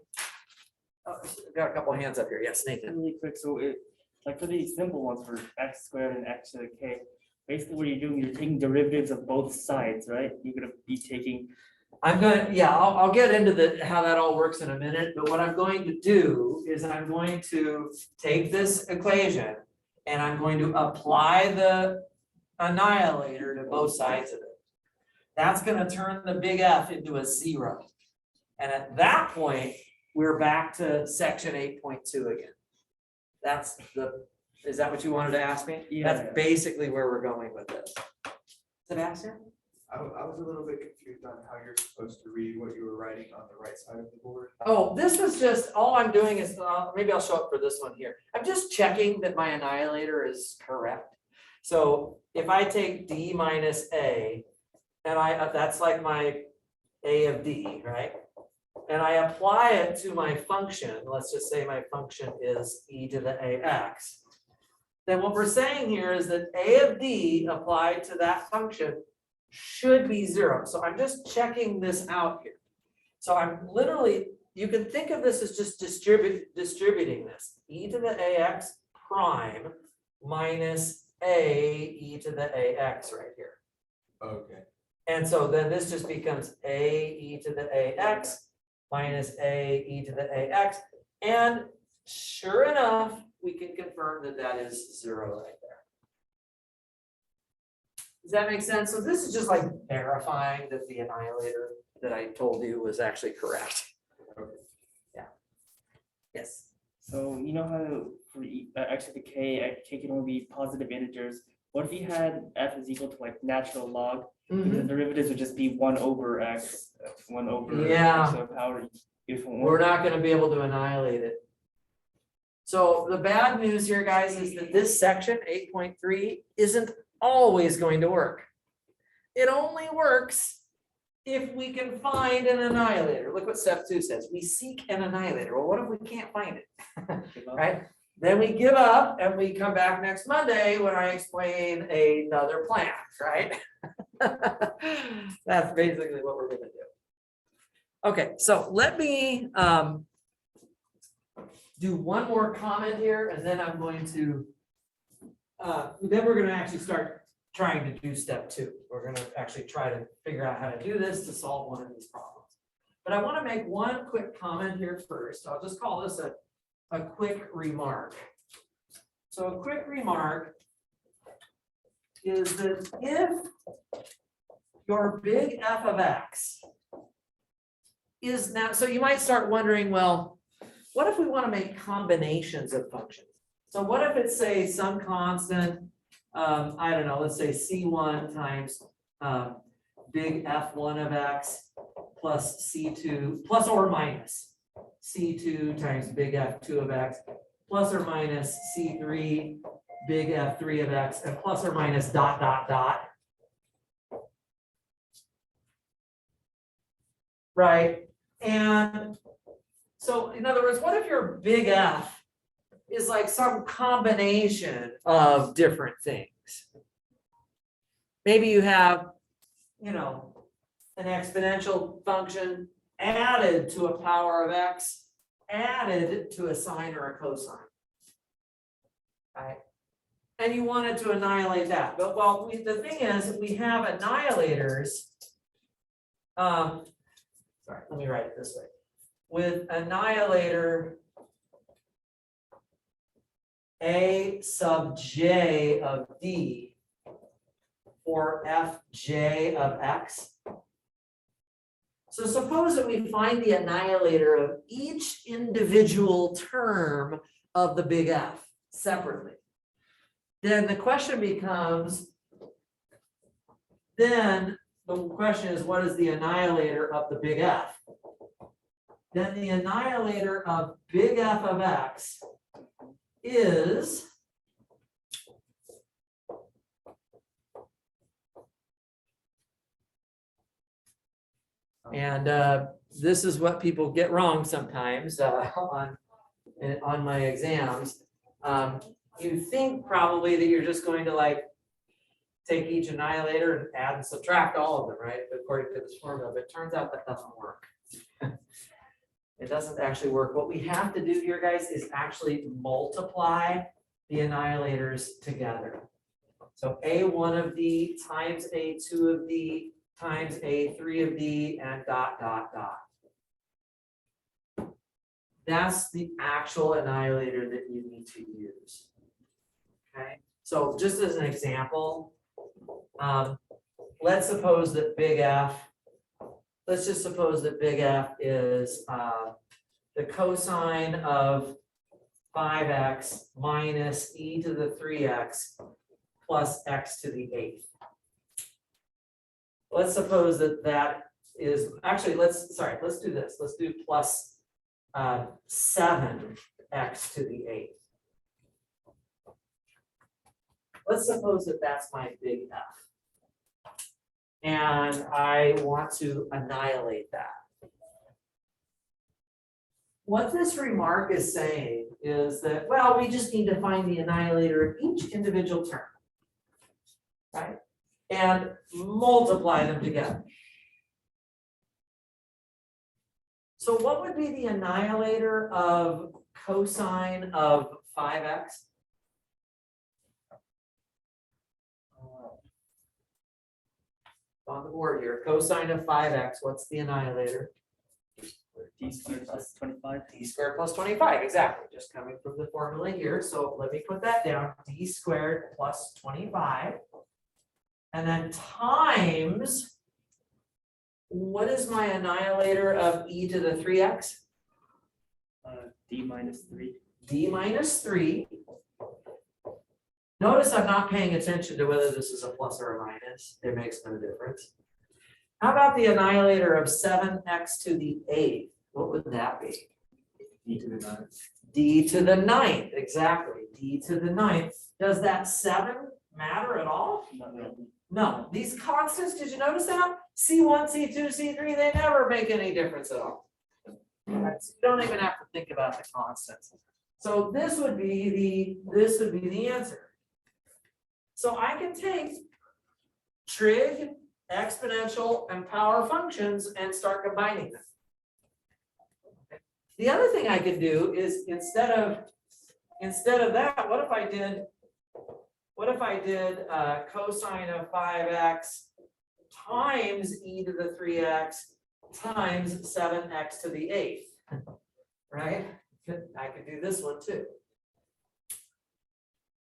A: oh, got a couple hands up here. Yes, Nathan.
B: Really quick, so it, like for these simple ones for x squared and x to the k, basically what you're doing, you're taking derivatives of both sides, right? You're gonna be taking.
A: I'll get into how that all works in a minute, but what I'm going to do is I'm going to take this equation and I'm going to apply the annihilator to both sides of it. That's gonna turn the big F into a 0. And at that point, we're back to section 8.2 again. Is that what you wanted to ask me?
B: Yeah.
A: That's basically where we're going with this. Sebastian?
F: I was a little bit confused on how you're supposed to read what you were writing on the right side of the board.
A: Oh, this was just, all I'm doing is, maybe I'll show up for this one here. I'm just checking that my annihilator is correct. So if I take d minus a, and that's like my a of d, right? And I apply it to my function, let's just say my function is e to the ax. Then what we're saying here is that a of d applied to that function should be 0. So I'm just checking this out here. So I'm literally, you can think of this as just distributing this. E to the ax prime minus a e to the ax right here.
F: Okay.
A: And so then this just becomes a e to the ax minus a e to the ax. And sure enough, we can confirm that that is 0 right there. Does that make sense? So this is just like verifying that the annihilator that I told you was actually correct. Yeah. Yes.
B: So you know how for x to the k can only be positive integers. What if you had f is equal to like natural log? The derivatives would just be 1 over x, 1 over
A: Yeah.
B: x to the power.
A: We're not going to be able to annihilate it. So the bad news here, guys, is that this section 8.3 isn't always going to work. It only works if we can find an annihilator. Look what step 2 says. We seek an annihilator. Well, what if we can't find it? Right? Then we give up and we come back next Monday when I explain another plan, right? That's basically what we're going to do. Okay, so let me do one more comment here, and then I'm going to, then we're going to actually start trying to do step 2. We're going to actually try to figure out how to do this to solve one of these problems. But I want to make one quick comment here first. I'll just call this a quick remark. So a quick remark is that if your big F of x is now, so you might start wondering, well, what if we want to make combinations of functions? So what if it's, say, some constant, I don't know, let's say C1 times big F1 of x plus C2 plus or minus C2 times big F2 of x plus or minus C3 big F3 of x and plus or minus dot, dot, dot. Right? And so in other words, what if your big F is like some combination of different things? Maybe you have, you know, an exponential function added to a power of x, added to a sine or a cosine. Right? And you wanted to annihilate that. But well, the thing is, we have annihilators. Sorry, let me write it this way. With annihilator A sub j of d for fj of x. So suppose that we find the annihilator of each individual term of the big F separately. Then the question becomes, then the question is, what is the annihilator of the big F? Then the annihilator of big F of x is and this is what people get wrong sometimes on my exams. You think probably that you're just going to like take each annihilator and add and subtract all of them, right? According to this formula, but it turns out that doesn't work. It doesn't actually work. What we have to do here, guys, is actually multiply the annihilators together. So A1 of D times A2 of D times A3 of D and dot, dot, dot. That's the actual annihilator that you need to use. Okay, so just as an example, let's suppose that big F, let's just suppose that big F is the cosine of 5x minus e to the 3x plus x to the 8th. Let's suppose that that is, actually, let's do this. Let's do plus 7x to the 8th. Let's suppose that that's my big F. And I want to annihilate that. What this remark is saying is that, well, we just need to find the annihilator of each individual term, right? And multiply them together. So what would be the annihilator of cosine of 5x? On the board here, cosine of 5x, what's the annihilator?
B: D squared plus 25.
A: D squared plus 25, exactly, just coming from the formula here. So let me put that down, D squared plus 25. And then times, what is my annihilator of e to the 3x?
B: D minus 3.
A: D minus 3. Notice I'm not paying attention to whether this is a plus or a minus. It makes no difference. How about the annihilator of 7x to the 8th? What would that be?
F: D to the 9th.
A: D to the 9th, exactly. D to the 9th. Does that 7 matter at all?
B: Not really.
A: No. These constants, did you notice that? C1, C2, C3, they never make any difference at all. Right, so you don't even have to think about the constants. So this would be the answer. So I can take trig, exponential, and power functions and start combining them. Okay. The other thing I could do is instead of that, what if I did cosine of 5x times e to the 3x times 7x to the 8th, right? I could do this one too.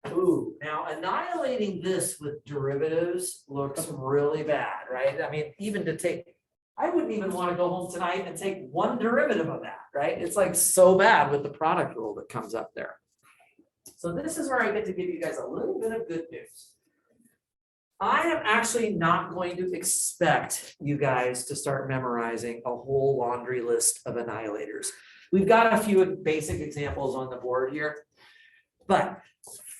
A: Ooh, now annihilating this with derivatives looks really bad, right? I mean, even to take, I wouldn't even want to go home tonight and take one derivative of that, right? It's like so bad with the product rule that comes up there. So this is where I get to give you guys a little bit of good news. I am actually not going to expect you guys to start memorizing a whole laundry list of annihilators. We've got a few basic examples on the board here, but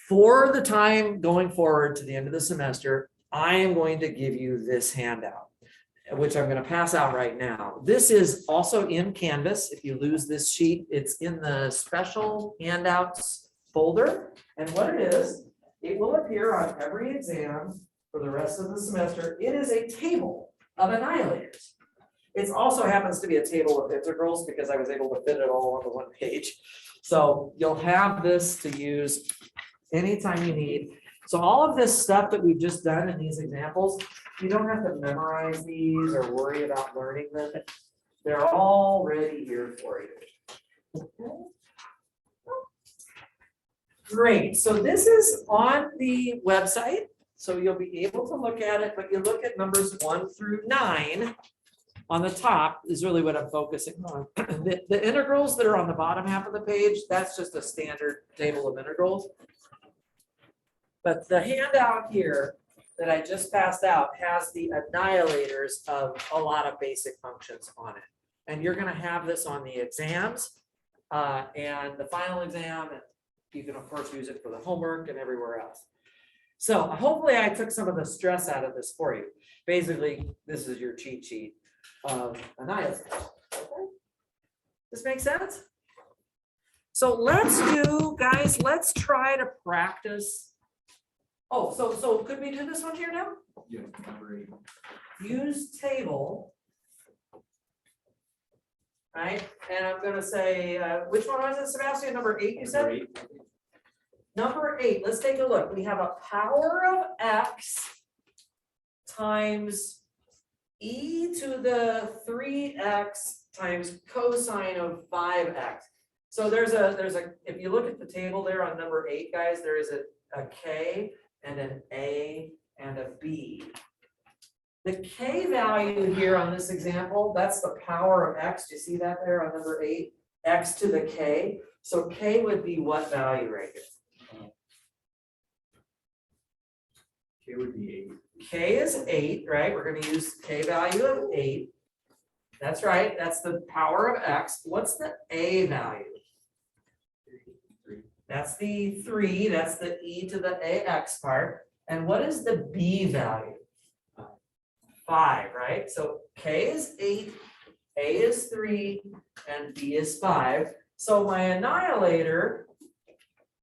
A: for the time going forward to the end of the semester, I am going to give you this handout, which I'm going to pass out right now. This is also in Canvas. If you lose this sheet, it's in the special handouts folder. And what it is, it will appear on every exam for the rest of the semester. It is a table of annihilators. It also happens to be a table of integrals because I was able to fit it all onto one page. So you'll have this to use anytime you need. So all of this stuff that we've just done in these examples, you don't have to memorize these or worry about learning them. They're already here for you. Great, so this is on the website, so you'll be able to look at it, but you look at numbers 1 through 9. On the top is really what I'm focusing on. The integrals that are on the bottom half of the page, that's just a standard table of integrals. But the handout here that I just passed out has the annihilators of a lot of basic functions on it. And you're gonna have this on the exams and the final exam, and you can of course use it for the homework and everywhere else. So hopefully I took some of the stress out of this for you. Basically, this is your cheat sheet of annihilators. Okay? This makes sense? So let's do, guys, let's try to practice. Oh, so could we do this one here now?
F: Yeah, number 8.
A: Use table. Right, and I'm gonna say, which one was it, Sebastian? Number 8, you said? Number 8, let's take a look. We have a power of x times e to the 3x times cosine of 5x. So there's a, if you look at the table there on number 8, guys, there is a k and an a and a b. The k value here on this example, that's the power of x. Do you see that there on number 8? X to the k. So k would be what value right here?
F: K would be 8.
A: K is 8, right? We're going to use k value of 8. That's right. That's the power of x. What's the a value?
F: 3.
A: That's the 3. That's the e to the ax part. And what is the b value? 5, right? So k is 8, a is 3, and b is 5. So my annihilator,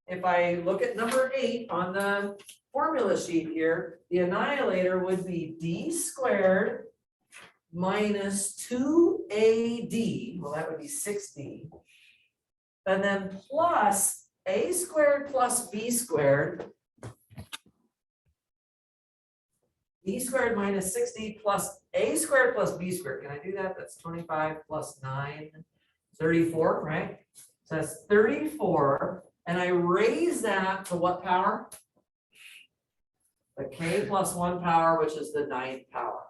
A: if I look at number 8 on the formula sheet here, the annihilator would be d squared minus 2ad, well, that would be 6d, and then plus a squared plus b squared, b squared minus 6d plus a squared plus b squared. Can I do that? That's 25 plus 9, 34, right? So that's 34, and I raise that to what power? The k plus 1 power, which is the 9th power.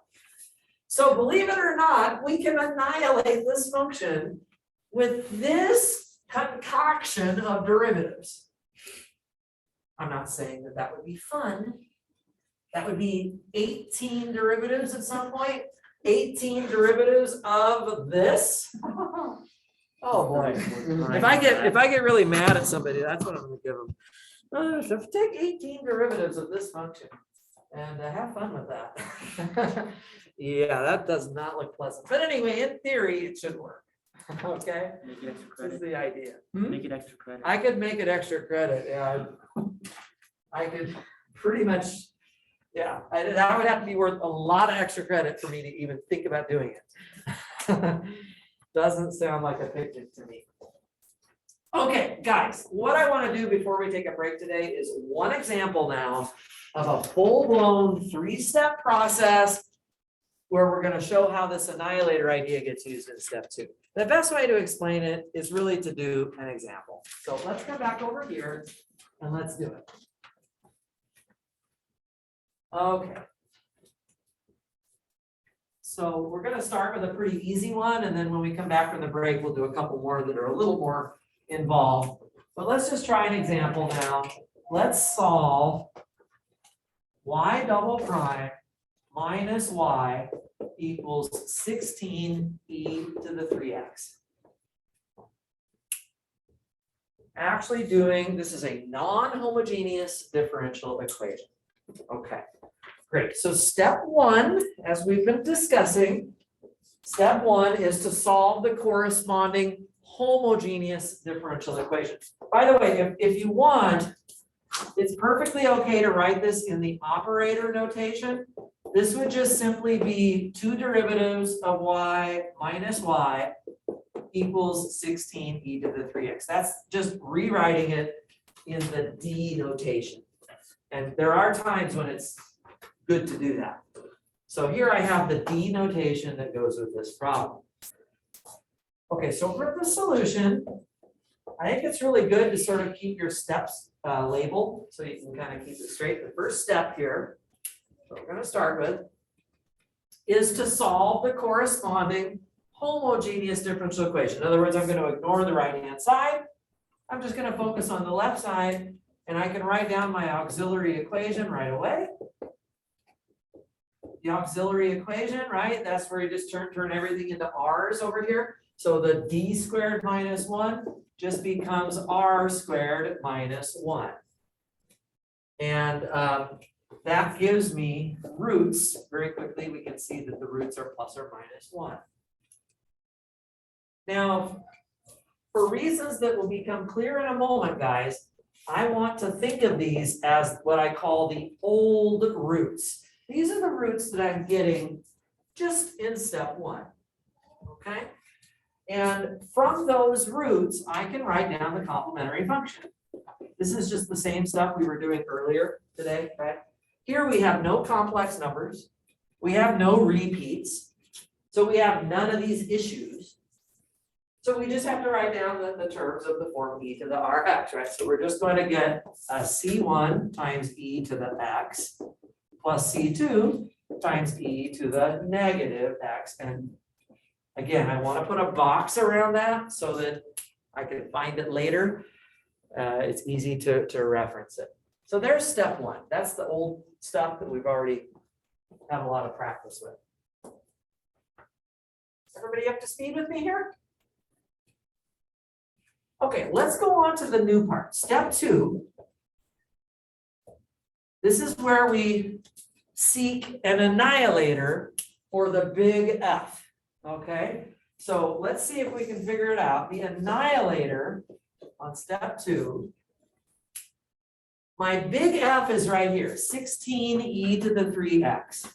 A: So believe it or not, we can annihilate this function with this concoction of derivatives. I'm not saying that that would be fun. That would be 18 derivatives at some point. 18 derivatives of this. Oh boy. If I get really mad at somebody, that's what I'm gonna give them. So take 18 derivatives of this function and have fun with that. Yeah, that does not look pleasant. But anyway, in theory, it should work. Okay,
B: Make it extra
A: that's
B: credit.
A: the idea.
B: Make it extra credit.
A: I could make it extra credit, yeah. I could pretty much, yeah, that would have to be worth a lot of extra credit for me to even think about doing it. Doesn't sound like a picnic to me. Okay, guys, what I want to do before we take a break today is one example now of a full-blown 3-step process where we're going to show how this annihilator idea gets used in step 2. The best way to explain it is really to do an example. So let's come back over here and let's do it. Okay. So we're going to start with a pretty easy one, and then when we come back from the break, we'll do a couple more that are a little more involved. But let's just try an example now. Let's solve y double prime minus y equals 16 e to the 3x. Actually doing, this is a non-homogeneous differential equation. Okay, great. So step 1, as we've been discussing, step 1 is to solve the corresponding homogeneous differential equation. By the way, if you want, it's perfectly okay to write this in the operator notation. This would just simply be two derivatives of y minus y equals 16 e to the 3x. That's just rewriting it in the D notation. And there are times when it's good to do that. So here I have the D notation that goes with this problem. Okay, so for the solution, I think it's really good to sort of keep your steps labeled so you can kind of keep it straight. The first step here, what we're going to start with, is to solve the corresponding homogeneous differential equation. In other words, I'm going to ignore the right-hand side. I'm just going to focus on the left side, and I can write down my auxiliary equation right away. The auxiliary equation, right? That's where you just turn everything into r's over here. So the d squared minus 1 just becomes r squared minus 1. And that gives me roots. Very quickly, we can see that the roots are plus or minus 1. Now, for reasons that will become clear in a moment, guys, I want to think of these as what I call the old roots. These are the roots that I'm getting just in step 1, okay? And from those roots, I can write down the complementary function. This is just the same stuff we were doing earlier today, right? Here we have no complex numbers. We have no repeats. So we have none of these issues. So we just have to write down the terms of the form e to the rx, right? So we're just going to get c1 times e to the x plus c2 times e to the negative x. And again, I want to put a box around that so that I can find it later. It's easy to reference it. So there's step 1. That's the old stuff that we've already had a lot of practice with. Everybody up to speed with me here? Okay, let's go on to the new part. Step 2. This is where we seek an annihilator for the big F. Okay, so let's see if we can figure it out. The annihilator on step 2, my big F is right here, 16 e to the 3x.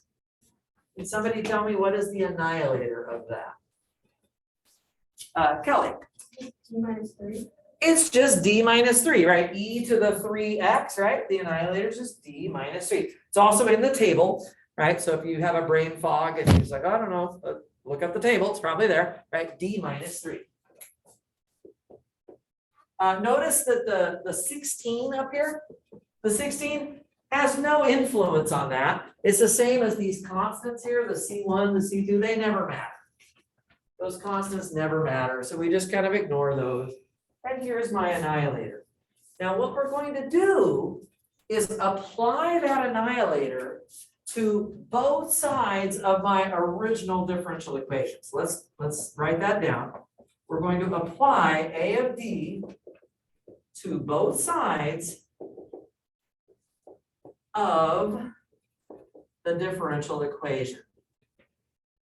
A: Can somebody tell me what is the annihilator of that? Kelly.
E: D minus 3.
A: It's just d minus 3, right? E to the 3x, right? The annihilator is just d minus 3. It's also in the table, right? So if you have a brain fog and you're like, I don't know, look up the table, it's probably there, right? D minus 3. Notice that the 16 up here, the 16 has no influence on that. It's the same as these constants here, the C1, the C2, they never matter. Those constants never matter, so we just kind of ignore those. And here's my annihilator. Now what we're going to do is apply that annihilator to both sides of my original differential equations. Let's write that down. We're going to apply A of D to both sides of the differential equation.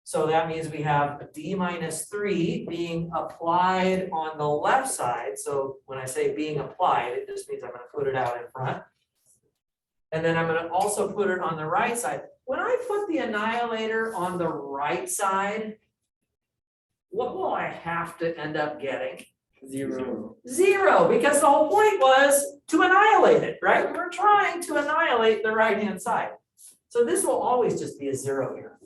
A: So that means we have d minus 3 being applied on the left side. So when I say being applied, it just means I'm going to put it out in front. And then I'm going to also put it on the right side. When I put the annihilator on the right side, what will I have to end up getting?
B: 0.
A: 0, because the whole point was to annihilate it, right? We were trying to annihilate the right-hand side. So this will always just be a 0 here.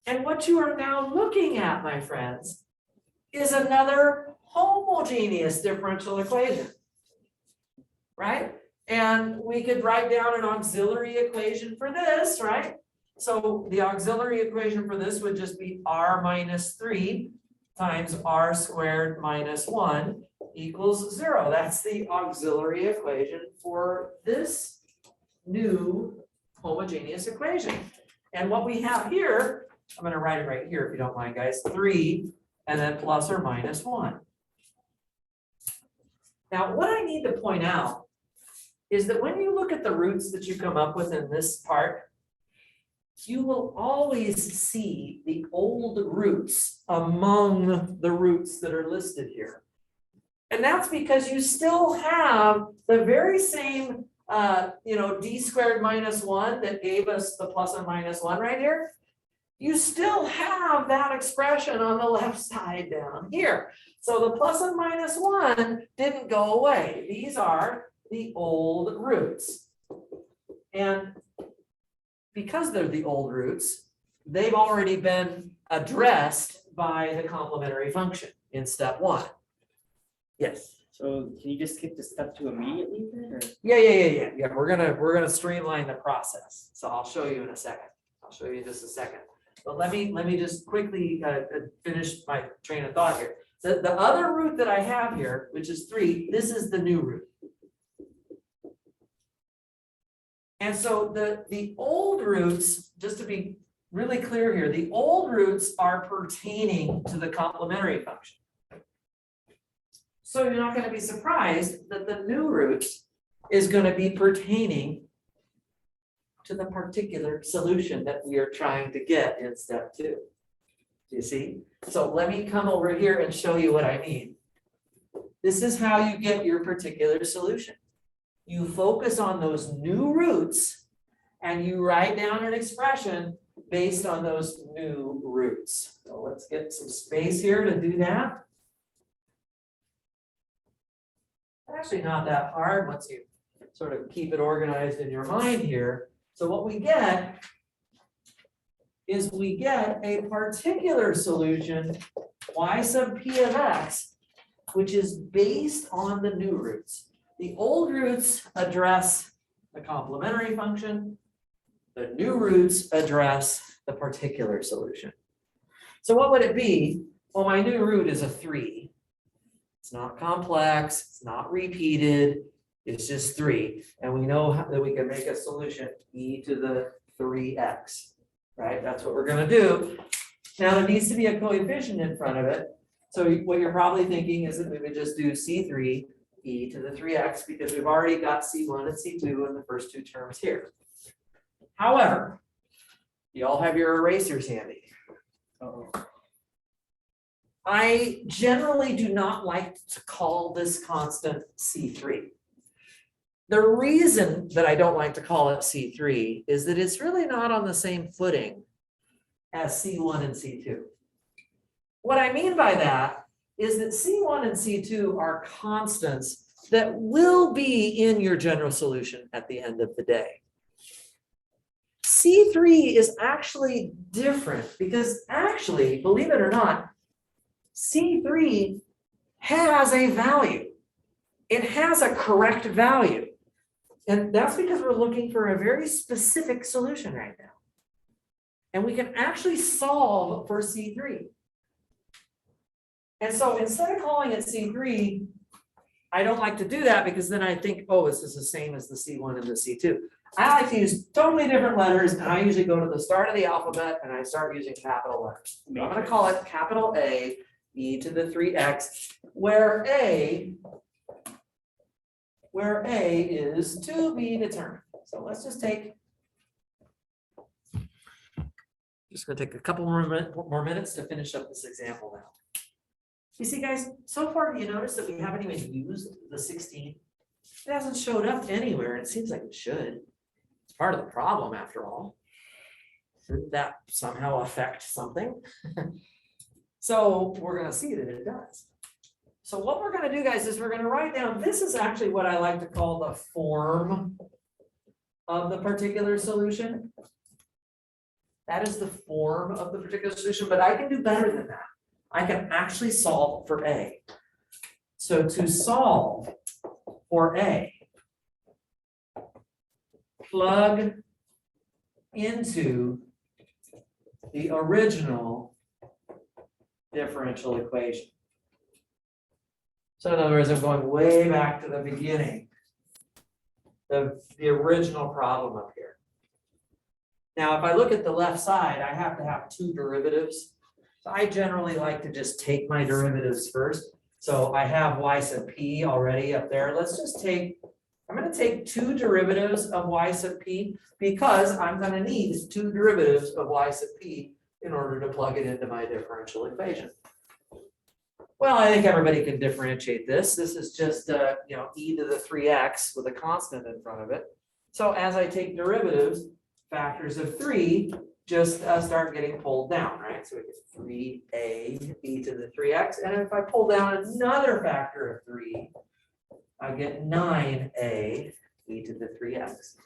A: And what you are now looking at, my friends, is another homogeneous differential equation, right? And we could write down an auxiliary equation for this, right? So the auxiliary equation for this would just be r minus 3 times r squared minus 1 equals 0. That's the auxiliary equation for this new homogeneous equation. And what we have here, I'm going to write it right here if you don't mind, guys, 3 and then plus or minus 1. Now, what I need to point out is that when you look at the roots that you come up with in this part, you will always see the old roots among the roots that are listed here. And that's because you still have the very same, d squared minus 1 that gave us the plus and minus 1 right here. You still have that expression on the left side down here. So the plus and minus 1 didn't go away. These are the old roots. And because they're the old roots, they've already been addressed by the complementary function in step 1. Yes.
B: So can you just skip to step 2 immediately then, or?
A: Yeah. We're gonna streamline the process. So I'll show you in a second. I'll show you in just a second. But let me just quickly finish my train of thought here. So the other root that I have here, which is 3, this is the new root. And so the old roots, just to be really clear here, the old roots are pertaining to the complementary function. So you're not going to be surprised that the new root is going to be pertaining to the particular solution that we are trying to get in step 2. Do you see? So let me come over here and show you what I mean. This is how you get your particular solution. You focus on those new roots and you write down an expression based on those new roots. So let's get some space here to do that. Actually not that hard once you sort of keep it organized in your mind here. So what we get is we get a particular solution, y sub p of x, which is based on the new roots. The old roots address the complementary function. The new roots address the particular solution. So what would it be? Well, my new root is a 3. It's not complex, it's not repeated, it's just 3. And we know that we can make a solution e to the 3x, right? That's what we're going to do. Now there needs to be a coefficient in front of it. So what you're probably thinking is that we would just do C3 e to the 3x because we've already got C1 and C2 in the first 2 terms here. However, you all have your erasers handy.
B: Uh-oh.
A: I generally do not like to call this constant C3. The reason that I don't like to call it C3 is that it's really not on the same footing as C1 and C2. What I mean by that is that C1 and C2 are constants that will be in your general solution at the end of the day. C3 is actually different because actually, believe it or not, C3 has a value. It has a correct value. And that's because we're looking for a very specific solution right now. And we can actually solve for C3. And so instead of calling it C3, I don't like to do that because then I think, oh, this is the same as the C1 and the C2. I like to use totally different letters, and I usually go to the start of the alphabet and I start using capital letters. So I'm going to call it capital A, e to the 3x, where A is to be determined. So let's just take a couple more minutes to finish up this example now. You see, guys, so far you notice that we haven't even used the 16. It hasn't showed up anywhere, and it seems like it should. It's part of the problem, after all. Did that somehow affect something? So we're going to see that it does. So what we're going to do, guys, is we're going to write down, this is actually what I like to call the form of the particular solution. That is the form of the particular solution, but I can do better than that. I can actually solve for A. So to solve for A, plug into the original differential equation. So in other words, I'm going way back to the beginning, the original problem up here. Now, if I look at the left side, I have to have 2 derivatives. So I generally like to just take my derivatives first. So I have y sub p already up there. Let's just take, I'm going to take 2 derivatives of y sub p because I'm going to need 2 derivatives of y sub p in order to plug it into my differential equation. Well, I think everybody can differentiate this. This is just, e to the 3x with a constant in front of it. So as I take derivatives, factors of 3 just start getting pulled down, right? So we get 3a e to the 3x. And if I pull down another factor of 3, I get 9a e to the 3x.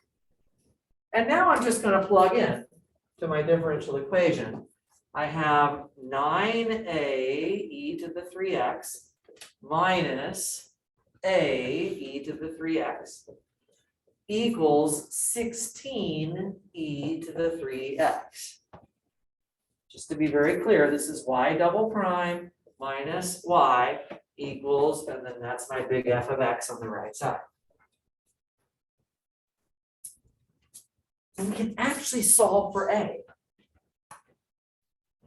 A: And now I'm just going to plug in to my differential equation. I have 9a e to the 3x minus a e to the 3x equals 16 e to the 3x. Just to be very clear, this is y double prime minus y equals, and then that's my big F of x on the right side. And we can actually solve for a.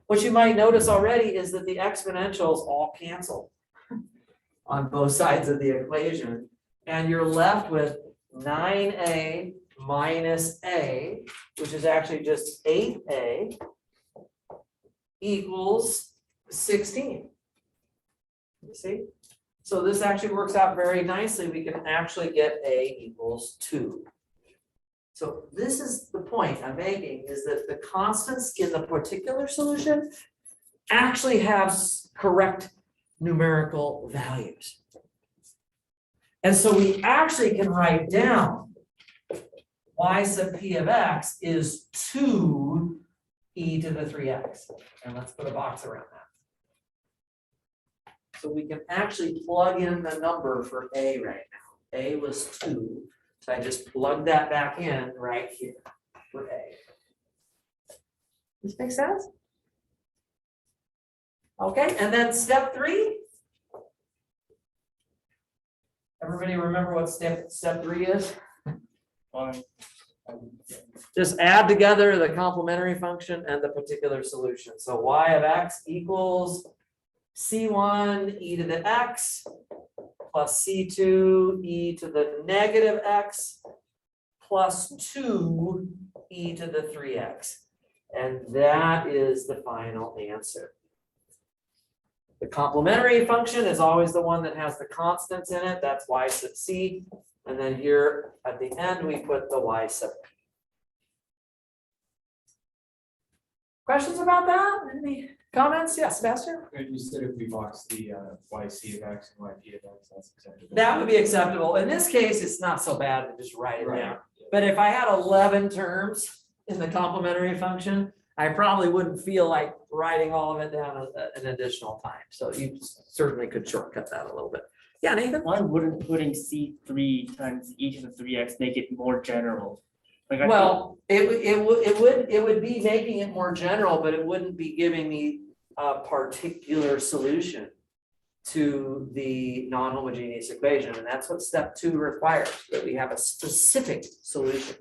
A: What you might notice already is that the exponentials all cancel on both sides of the equation. And you're left with 9a minus a, which is actually just 8a, equals 16. You see? So this actually works out very nicely. We can actually get a equals 2. So this is the point I'm making, is that the constants in the particular solution actually have correct numerical values. And so we actually can write down y sub p of x is 2 e to the 3x. And let's put a box around that. So we can actually plug in the number for a right now. A was 2. So I just plug that back in right here for a. This makes sense? Okay, and then step 3. Everybody remember what step 3 is? Just add together the complementary function and the particular solution. So y of x equals c1 e to the x plus c2 e to the negative x plus 2 e to the 3x. And that is the final answer. The complementary function is always the one that has the constants in it. That's y sub c. And then here at the end, we put the y sub p. Questions about that? Any comments? Yes, Sebastian?
F: You said if we box the yc of x and yp of x, that's acceptable.
A: That would be acceptable. In this case, it's not so bad to just write it
F: Right.
A: down. But if I had 11 terms in the complementary function, I probably wouldn't feel like writing all of it down an additional time. So you certainly could shortcut that a little bit. Yeah, Nathan?
B: Why wouldn't putting C3 times e to the 3x make it more general? Like I
A: Well, it would be making it more general, but it wouldn't be giving me a particular solution to the non-homogeneous equation. And that's what step 2 requires, that we have a specific solution.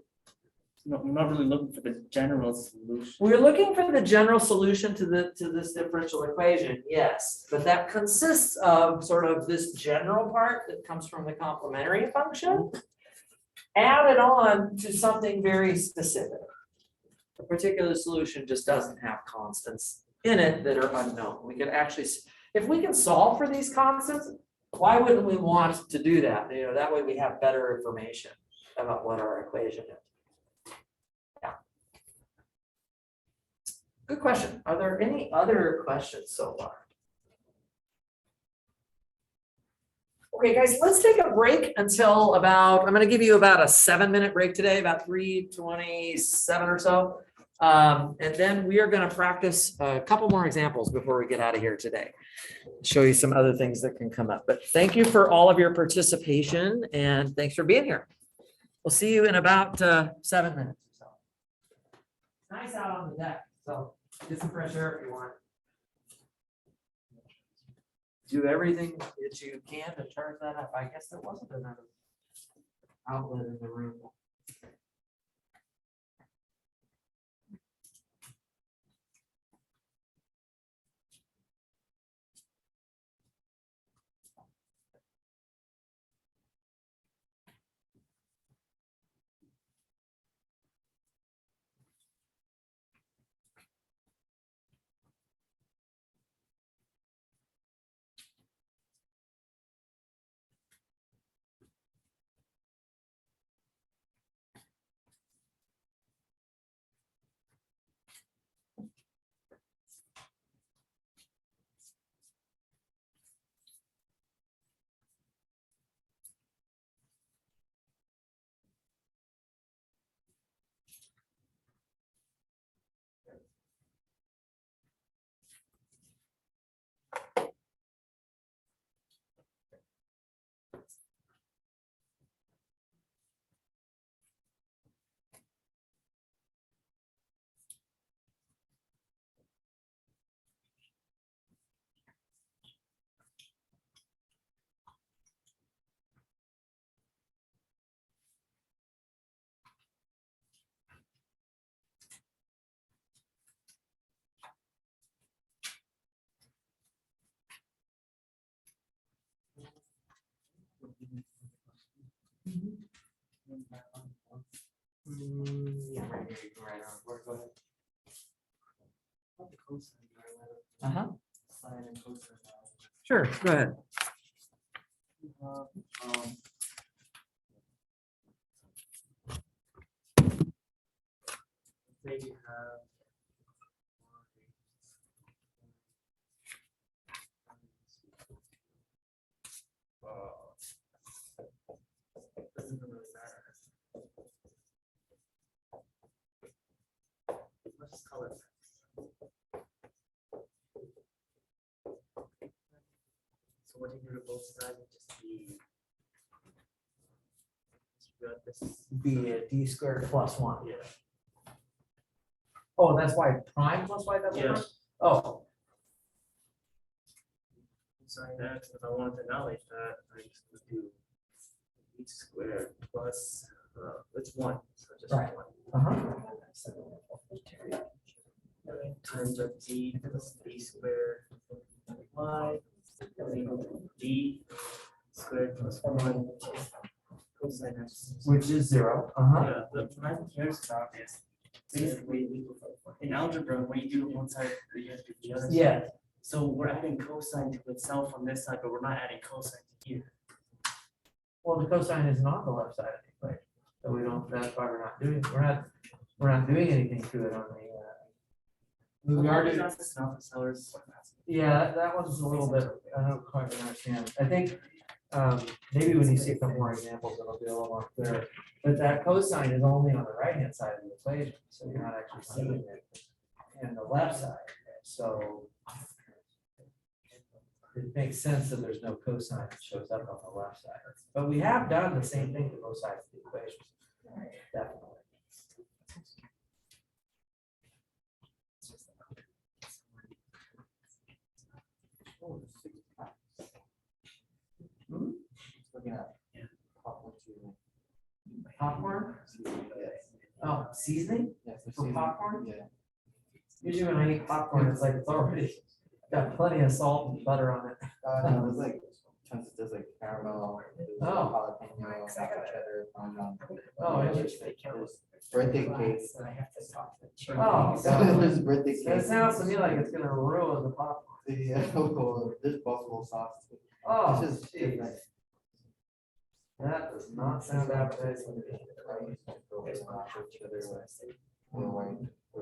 B: I'm not really looking for the general solution.
A: We're looking for the general solution to this differential equation, yes, but that consists of sort of this general part that comes from the complementary function added on to something very specific. The particular solution just doesn't have constants in it that are unknown. We can actually, if we can solve for these constants, why wouldn't we want to do that? You know, that way we have better information about what our equation is. Good question. Are there any other questions so far? Okay, guys, let's take a break until about, I'm going to give you about a 7-minute break today, about 3:27 or so. And then we are going to practice a couple more examples before we get out of here today. Show you some other things that can come up. But thank you for all of your participation and thanks for being here. We'll see you in about 7 minutes or so. Nice out on the deck. So get some fresh air if you want. Do everything that you can to turn that up. I guess there wasn't another outlet in the room. Yeah, right here, you can write on, board. Go ahead.
B: The cosine,
A: Uh-huh.
B: sine and cosine.
A: Sure, go ahead.
B: Say you have. Doesn't really matter. Let's just call it. So what you do to both sides would just be. You got this.
A: Be a d squared plus 1.
B: Yeah.
A: Oh, that's why prime plus y, that's
B: Yeah.
A: prime? Oh,
B: Sine x, if I wanted to annihilate that, I just would do h squared plus, it's 1, so just
A: Right.
B: 1.
A: uh-huh.
B: Times of d plus d squared y is equal to d squared plus 1 cosine x.
A: Which is 0, uh-huh.
B: Yeah, what I cares about is basically in algebra, when you do one side, you have to do the other side.
A: Yeah,
B: So we're adding cosine to itself on this side, but we're not adding cosine to here.
A: well, the cosine is not the left side of the equation, so we don't, that's why we're not doing anything to it on the, we are doing,
B: That's enough, sellers.
A: yeah, that one's a little bit, I don't quite understand. I think, maybe when you see a couple more examples, it'll be a little more clear. But that cosine is only on the right-hand side of the equation, so you're not actually seeing it in the left side. So it makes sense that there's no cosine that shows up on the left side. But we have done the same thing to both sides of the equation. Definitely.
D: Looking at.
B: Yeah.
A: Popcorn? Oh, seasoning
D: Yes.
A: for popcorn?
D: Yeah.
A: Usually when I eat popcorn, it's like it's already got plenty of salt and butter on it.
D: No, there's like, there's like caramel, there's
A: Oh.
D: jalapeno, cheddar,
A: Oh, interesting.
D: there's birthday cake.
A: Oh,
D: There's birthday
A: That
D: cake.
A: sounds to me like it's gonna ruin the popcorn.
D: Yeah, well, there's buffalo sauce too.
A: Oh,
D: It's just
A: geez.
D: different.
A: That does not sound appetizing to me.
D: I used to go with cheddar, or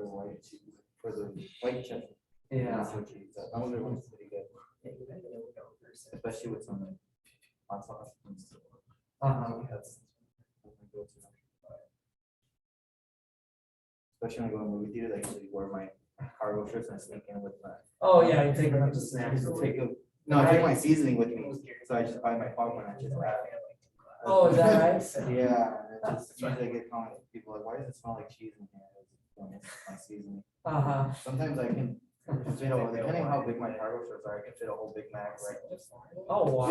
D: white cheese, for the white cheddar.
A: Yeah.
D: Nacho cheese, that one was pretty good. Especially with some like hot sauce.
A: Uh-huh.
D: That's my go-to. Especially when I go to movie theaters, I usually wear my cargo shirts and I sneak in with my.
A: Oh, yeah, you take it up to
D: I
A: snacks.
D: just take I take my seasoning with me, so I just buy my popcorn and I just add.
A: Oh, is that right?
D: Yeah, and it just usually I get comments, people like, why does it smell like cheese in here? It's my seasoning.
A: Uh-huh.
D: Sometimes I can, depending how big my cargo shirts are, I can fit a whole Big Mac, right?
A: Oh, wow.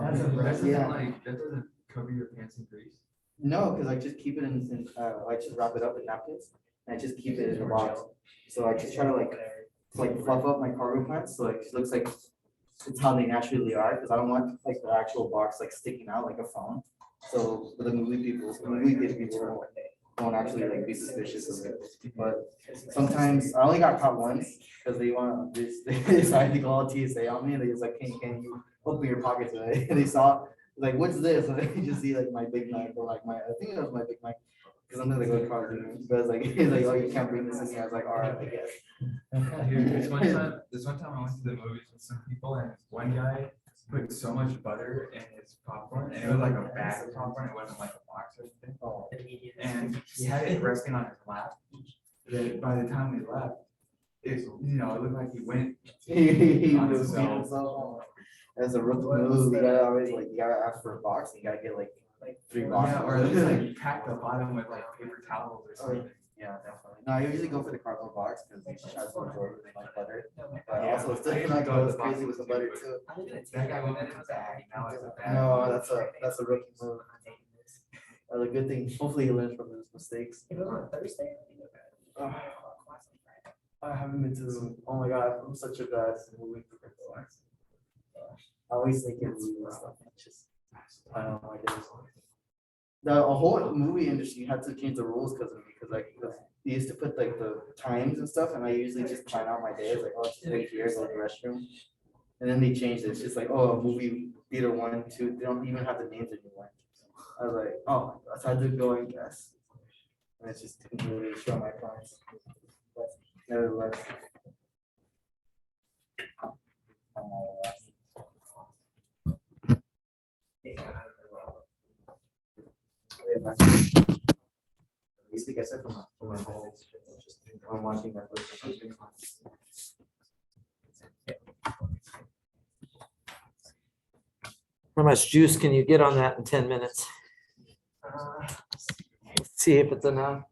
A: That's impressive.
D: Yeah.
F: That doesn't cover your pants in grease?
D: No, because I just keep it I just wrap it up in napkins and I just keep it in the box. So I just try to like fluff up my cargo pants, so it looks like it's how they naturally are, because I don't want like the actual box like sticking out like a phone. So for the movie people won't actually like be suspicious of it. But sometimes I only got caught once because they decided to go all TSA on me and they was like, can you open your pockets? And they saw like, what's this? And they just see like my Big Mac or like I think it was my Big Mac. Because sometimes I go to college, but like, he's like, oh, you can't bring this in here. I was like, all right, I guess.
F: This one time I went to the movies with some people and one guy put so much butter in his popcorn and it was like a bag of popcorn. It wasn't like a box or anything. And he had it resting on his lap. That by the time we left, it looked like he went.
D: He
F: On
D: was
F: himself.
D: being himself. As a rookie move, you gotta ask for a box, and you gotta get like 3 boxes.
F: Yeah, or at least like pack the bottom with like paper towels or something.
D: Yeah, definitely. No, I usually go for the cardboard box because you should have to absorb it like butter. But
F: Yeah,
D: also,
F: I
D: still
F: usually
D: not
F: go to
D: go
F: the
D: crazy
F: box
D: with the
F: too,
D: butter
F: but-
D: too.
F: That guy went in a bag, now it's a bag.
D: No, that's a rookie move. The good thing, hopefully he learns from his mistakes. I haven't been to the, oh my god, I'm such a bad movie. I always think it's stuff, just, I don't know, I guess. The whole movie industry had to change the rules because of me, because they used to put like the times and stuff, and I usually just plan out my days, like, oh, just wait here, go to the restroom. And then they changed it. It's just like, oh, movie theater 1, 2, they don't even have the names anymore. I was like, oh, so I had to go and guess. And it's just didn't really show my plans. But nevertheless.
G: At least I guess from my home, just I'm watching Netflix or something.
A: How much juice can you get on that in 10 minutes? Let's see if it's enough.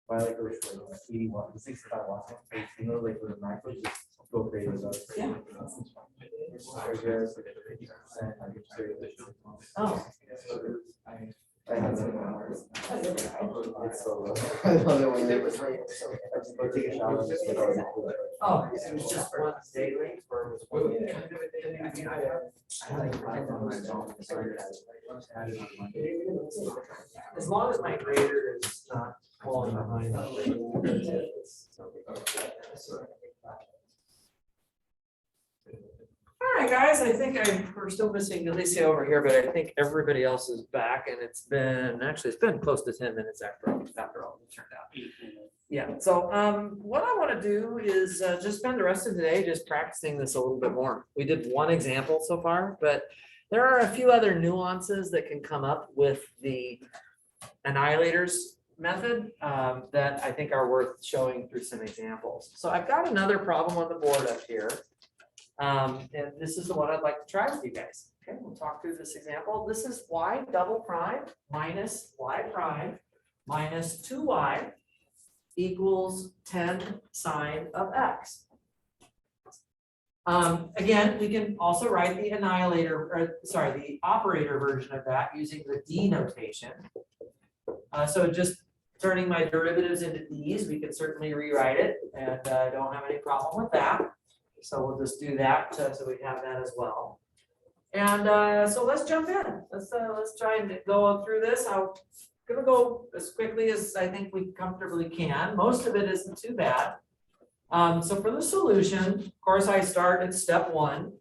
G: By like originally 81, 65 watts, you know, like with the macro, just go crazy about it.
A: Yeah.
G: Oh. I had some. It's so low. I love it when it was right. I just go take a shower and just get all that.
A: Oh, it was just one daily or was one? As long as my grader is not falling behind. All right, guys, I think we're still missing Alicia over here, but I think everybody else is back and it's been close to 10 minutes after all it turned out. Yeah, so what I want to do is just spend the rest of the day just practicing this a little bit more. We did one example so far, but there are a few other nuances that can come up with the Annihilators method that I think are worth showing through some examples. So I've got another problem on the board up here. And this is the one I'd like to try with you guys. Okay, we'll talk through this example. This is y double prime minus y prime minus 2y equals 10 sine of x. Again, we can also write the the operator version of that using the d notation. So just turning my derivatives into d's, we can certainly rewrite it, and I don't have any problem with that. So we'll just do that so we have that as well. And so let's jump in. Let's try and go through this. I'm gonna go as quickly as I think we comfortably can. Most of it isn't too bad. So for the solution, of course, I start at step 1.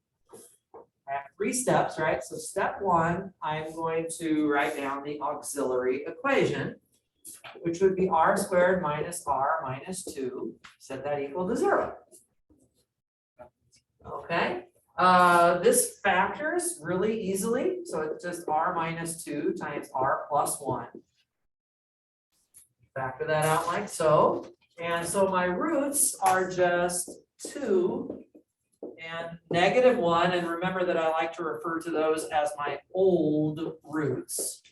A: I have 3 steps, right? So step 1, I'm going to write down the auxiliary equation, which would be r squared minus r minus 2. Set that equal to 0. Okay, this factors really easily. So it's just r minus 2 times r plus 1. Factor that out like so. And so my roots are just 2 and negative 1. And remember that I like to refer to those as my old roots.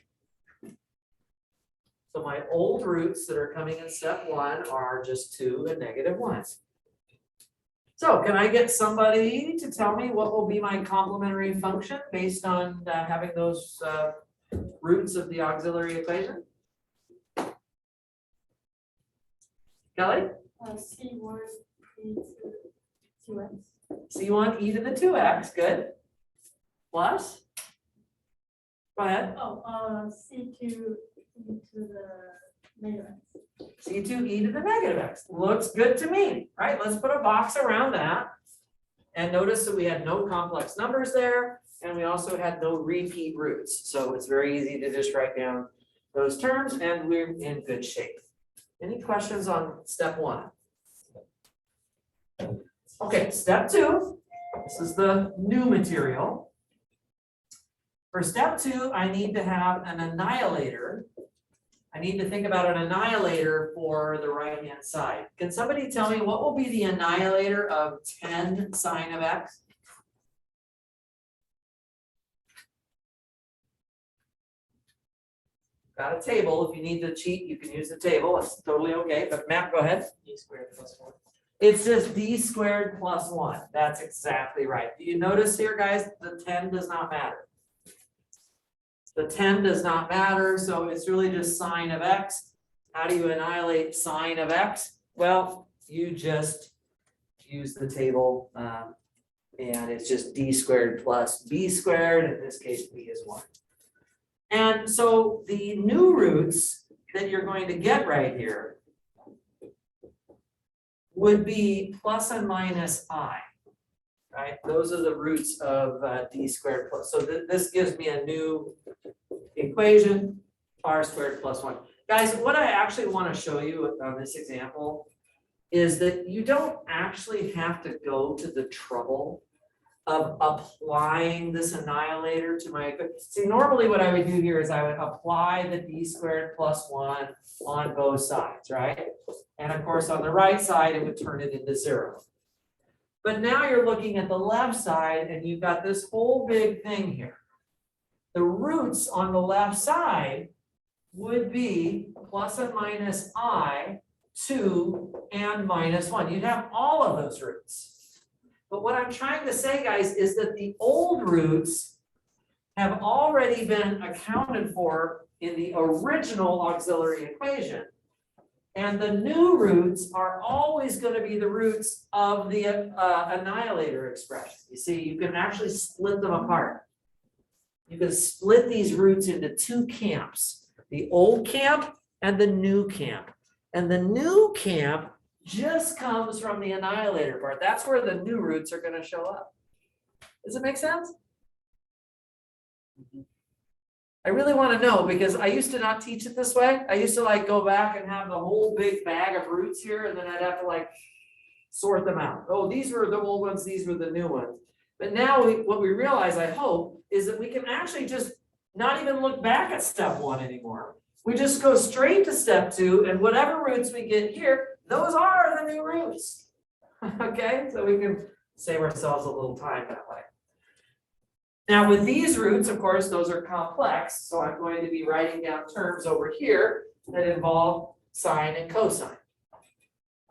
A: So my old roots that are coming in step 1 are just 2 and negative 1. So can I get somebody to tell me what will be my complementary function based on having those roots of the auxiliary equation? Kelly?
E: C1 e to 2x.
A: C1 e to the 2x, good. Plus? Go ahead.
E: Oh, C2 e to the negative x.
A: C2 e to the negative x. Looks good to me, right? Let's put a box around that. And notice that we had no complex numbers there, and we also had no repeat roots. So it's very easy to just write down those terms, and we're in good shape. Any questions on step 1? Okay, step 2. This is the new material. For step 2, I need to have an annihilator. I need to think about an annihilator for the right-hand side. Can somebody tell me what will be the annihilator of 10 sine of x? Got a table. If you need to cheat, you can use the table. It's totally okay. But Matt, go ahead.
B: D squared plus 1.
A: It's just d squared plus 1. That's exactly right. Do you notice here, guys, the 10 does not matter. The 10 does not matter, so it's really just sine of x How do you annihilate sine of x? Well, you just use the table, and it's just d squared plus b squared. In this case, b is 1. And so the new roots that you're going to get right here would be plus and minus I, right? Those are the roots of d squared plus. So this gives me a new equation, r squared plus 1. Guys, what I actually want to show you on this example is that you don't actually have to go to the trouble of applying this annihilator to my, see, normally what I would do here is I would apply the d squared plus 1 on both sides, right? And of course, on the right side, it would turn it into 0. But now you're looking at the left side and you've got this whole big thing here. The roots on the left side would be plus and minus I, 2, and minus 1. You'd have all of those roots. But what I'm trying to say, guys, is that the old roots have already been accounted for in the original auxiliary equation. And the new roots are always going to be the roots of the annihilator expression. You see, you can actually split them apart. You can split these roots into two camps, the old camp and the new camp. And the new camp just comes from the annihilator part. That's where the new roots are going to show up. Does it make sense? I really want to know because I used to not teach it this way. I used to like go back and have the whole big bag of roots here, and then I'd have to like sort them out. Oh, these were the old ones, these were the new ones. But now what we realize, I hope, is that we can actually just not even look back at step 1 anymore. We just go straight to step 2, and whatever roots we get here, those are the new roots. Okay, so we can save ourselves a little time that way. Now with these roots, of course, those are complex, so I'm going to be writing down terms over here that involve sine and cosine.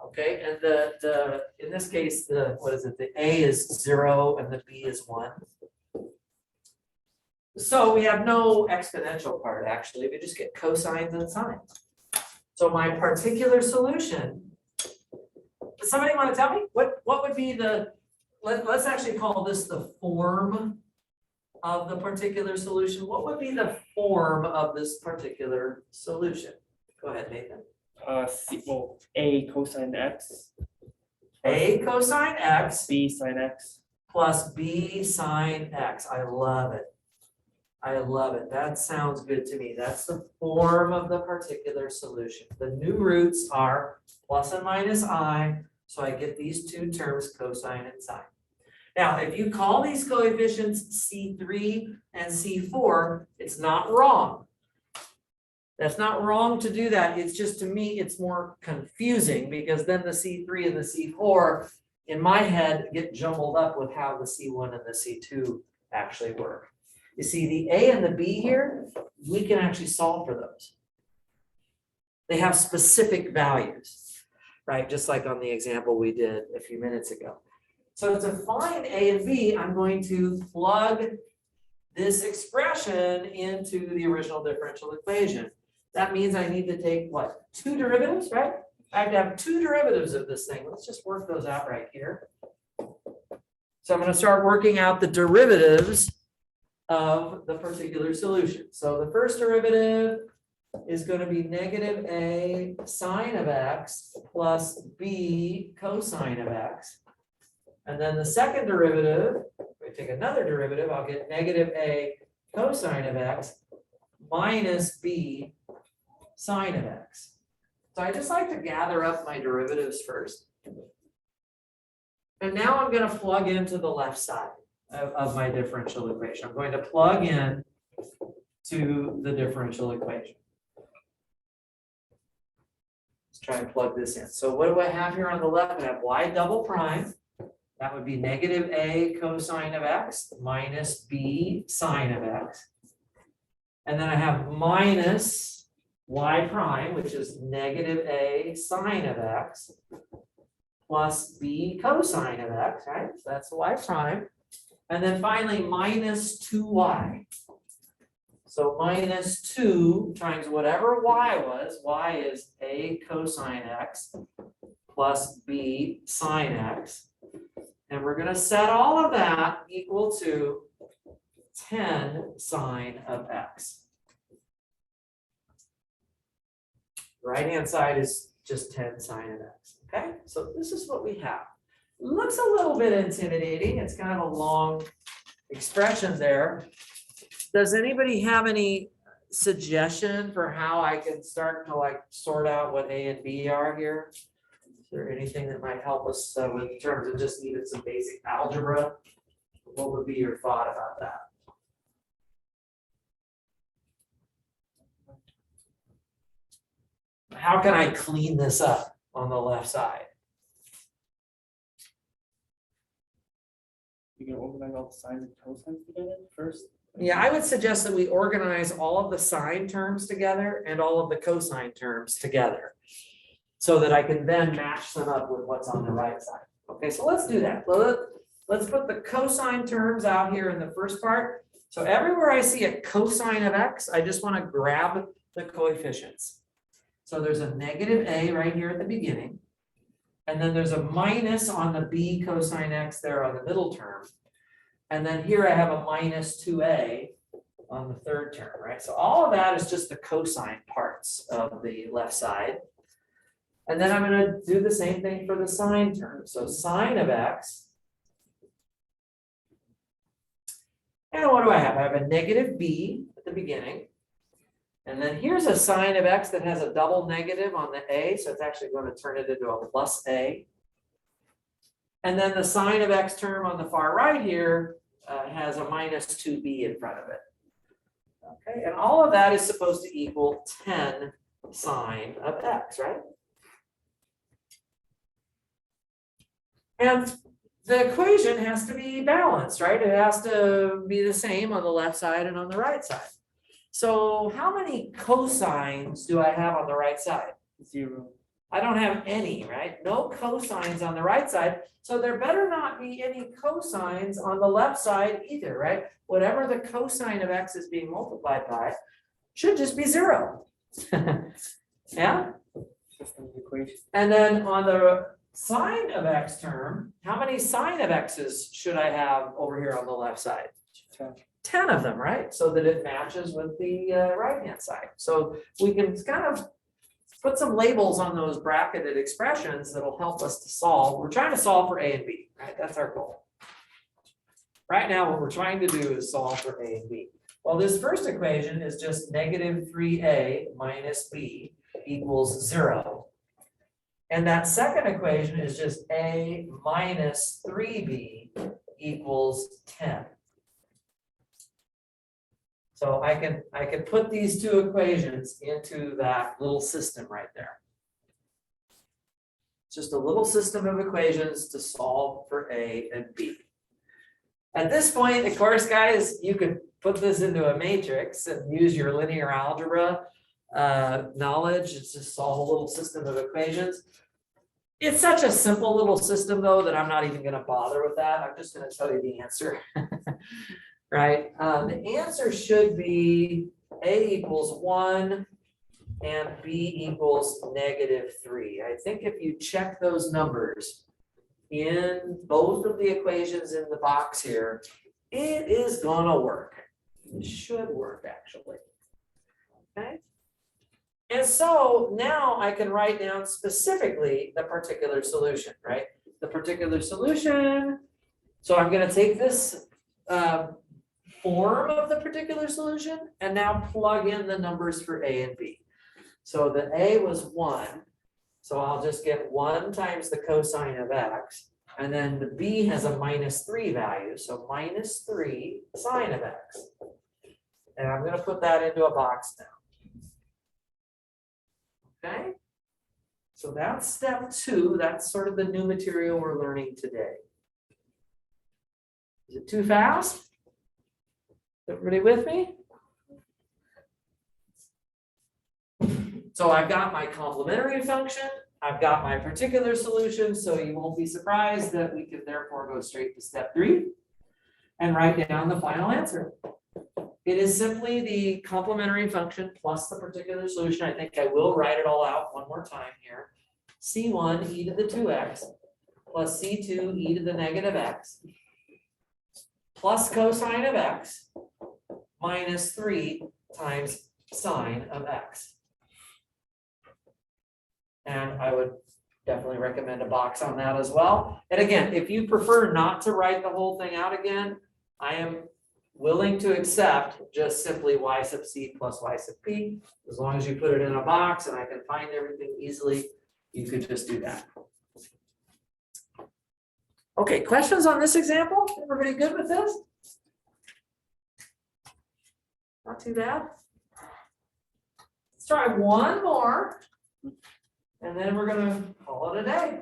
A: Okay, and the in this case, the A is 0 and the B is 1. So we have no exponential part actually, we just get cosines and sines. So my particular solution, does somebody want to tell me what would be the, let's actually call this the form of the particular solution. What would be the form of this particular solution? Go ahead, Nathan.
B: A cosine x.
A: A cosine x
B: B sine x.
A: plus B sine x. I love it. I love it. That sounds good to me. That's the form of the particular solution. The new roots are plus and minus I, so I get these two terms, cosine and sine. Now, if you call these coefficients C3 and C4, it's not wrong. That's not wrong to do that. It's just, to me, it's more confusing because then the C3 and the C4 in my head get jumbled up with how the C1 and the C2 actually work. You see, the A and the B here, we can actually solve for those. They have specific values, right? Just like on the example we did a few minutes ago. So to find A and B, I'm going to plug this expression into the original differential equation. That means I need to take what? 2 derivatives, right? I have to have 2 derivatives of this thing. Let's just work those out right here. So I'm going to start working out the derivatives of the particular solution. So the first derivative is going to be negative A sine of x plus B cosine of x. And then the second derivative, if I take another derivative, I'll get negative A cosine of x minus B sine of x. So I just like to gather up my derivatives first. And now I'm going to plug into the left side of my differential equation. I'm going to plug in to the differential equation. Let's try and plug this in. So what do I have here on the left? I have y double prime. That would be negative A cosine of x minus B sine of x. And then I have minus y prime, which is negative A sine of x plus B cosine of x, right? So that's y prime. And then finally minus 2y. So minus 2 times whatever y was, y is a cosine x plus b sine x. And we're gonna set all of that equal to 10 sine of x. Right-hand side is just 10 sine of x, okay? So this is what we have. Looks a little bit intimidating. It's kind of a long expression there. Does anybody have any suggestion for how I can start to like sort out what A and B are here? Is there anything that might help us in terms of just even some basic algebra? What would be your thought about that? How can I clean this up on the left side?
B: You can organize all the sines and cosines together first.
A: Yeah, I would suggest that we organize all of the sine terms together and all of the cosine terms together, so that I can then match them up with what's on the right side. Okay, so let's do that. Let's put the cosine terms out here in the first part. So everywhere I see a cosine of x, I just want to grab the coefficients. So there's a negative a right here at the beginning. And then there's a minus on the b cosine x there on the middle term. And then here I have a minus 2a on the third term, right? So all of that is just the cosine parts of the left side. And then I'm going to do the same thing for the sine term. So sine of x. And what do I have? I have a negative b at the beginning. And then here's a sine of x that has a double negative on the a, so it's actually going to turn it into a plus a. And then the sine of x term on the far right here has a minus 2b in front of it. Okay, and all of that is supposed to equal 10 sine of x, right? And the equation has to be balanced, right? It has to be the same on the left side and on the right side. So how many cosines do I have on the right side?
B: 0.
A: I don't have any, right? No cosines on the right side. So there better not be any cosines on the left side either, right? Whatever the cosine of x is being multiplied by should just be 0. Yeah?
B: System of equation.
A: And then on the sine of x term, how many sine of x's should I have over here on the left side? 10 of them, right? So that it matches with the right-hand side. So we can kind of put some labels on those bracketed expressions that'll help us to solve. We're trying to solve for A and B, right? That's our goal. Right now, what we're trying to do is solve for A and B. Well, this first equation is just negative 3a minus b equals 0. And that second equation is just a minus 3b equals 10. So I can put these two equations into that little system right there. Just a little system of equations to solve for A and B. At this point, of course, guys, you could put this into a matrix and use your linear algebra knowledge to solve a little system of equations. It's such a simple little system, though, that I'm not even going to bother with that. I'm just going to tell you the answer. Right? The answer should be A equals 1 and B equals -3. I think if you check those numbers in both of the equations in the box here, it is gonna work. It should work, actually. Okay? And so now I can write down specifically the particular solution, right? The particular solution. So I'm gonna take this form of the particular solution and now plug in the numbers for A and B. So the A was 1, so I'll just get 1 times the cosine of x, and then the B has a -3 value, so -3 sine of x. And I'm going to put that into a box now. Okay, so that's step 2. That's sort of the new material we're learning today. Is it too fast? Everybody with me? So I've got my complementary function, I've got my particular solution, so you won't be surprised that we can therefore go straight to step 3 and write down the final answer. It is simply the complementary function plus the particular solution. I think I will write it all out one more time here. C1 e to the 2x plus C2 e to the negative x plus cosine of x minus 3 times sine of x. And I would definitely recommend a box on that as well. And again, if you prefer not to write the whole thing out again, I am willing to accept just simply y sub c plus y sub p. As long as you put it in a box and I can find everything easily, you could just do that. Okay, questions on this example? Everybody good with this? Not too bad. Let's try one more. And then we're gonna call it a day.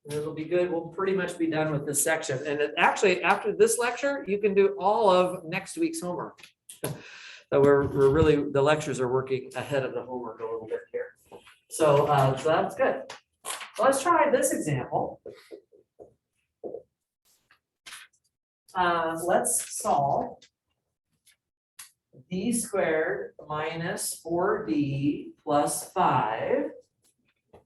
A: And it'll be good. We'll pretty much be done with this section. And actually, after this lecture, you can do all of next week's homework. So we're really, the lectures are working ahead of the homework a little bit here. So that's good. So let's try this example. Let's solve d squared minus 4d plus 5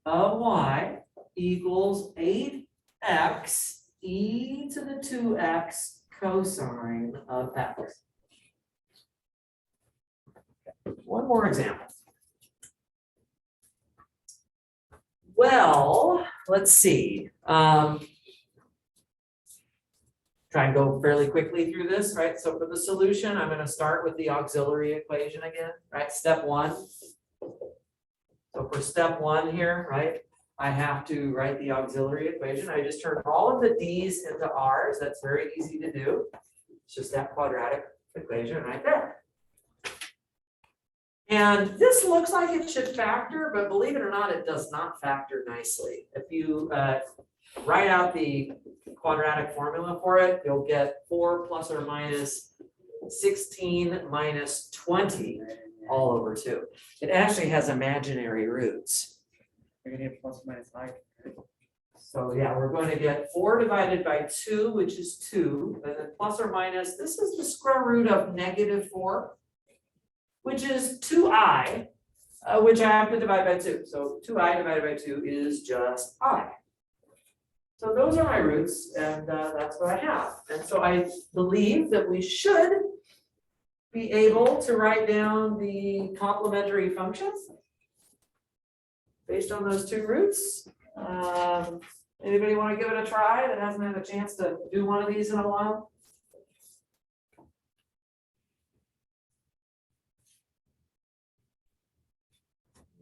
A: of y equals 8x e to the 2x cosine of x. One more example. Well, let's see. Try and go fairly quickly through this, right? So for the solution, I'm going to start with the auxiliary equation again, right? Step one. So for step one here, right, I have to write the auxiliary equation. I just turn all of the d's into r's. That's very easy to do. It's just that quadratic equation right there. And this looks like it should factor, but believe it or not, it does not factor nicely. If you write out the quadratic formula for it, you'll get 4 plus or minus 16 minus 20 all over 2. It actually has imaginary roots.
B: You're gonna get plus minus 5.
A: So yeah, we're going to get 4 divided by 2, which is 2, and then plus or minus, this is the square root of negative 4, which is 2i, which I have to divide by 2. So 2i divided by 2 is just I. So those are my roots, and that's what I have. And so I believe that we should be able to write down the complementary functions based on those 2 roots. Anybody want to give it a try that hasn't had a chance to do one of these in a while?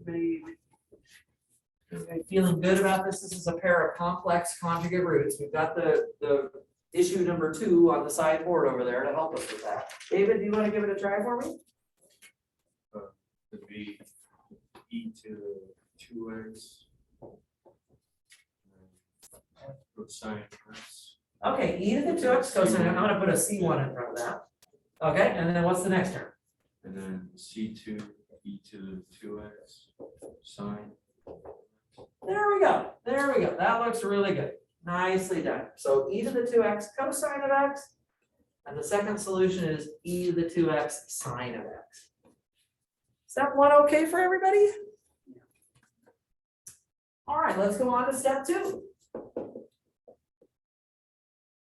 A: Anybody feeling good about this? This is a pair of complex conjugate roots. We've got the issue number 2 on the sideboard over there to help us with that. David, do you want to give it a try for me?
H: Would be e to 2x cosine x.
A: Okay, e to the 2x cosine. I'm going to put a C1 in front of that. Okay, and then what's the next term?
H: And then c2 e to 2x sine.
A: There we go. There we go. That looks really good. Nicely done. So e to the 2x cosine of x, and the second solution is e to the 2x sine of x. Is that one okay for everybody? All right, let's go on to step 2.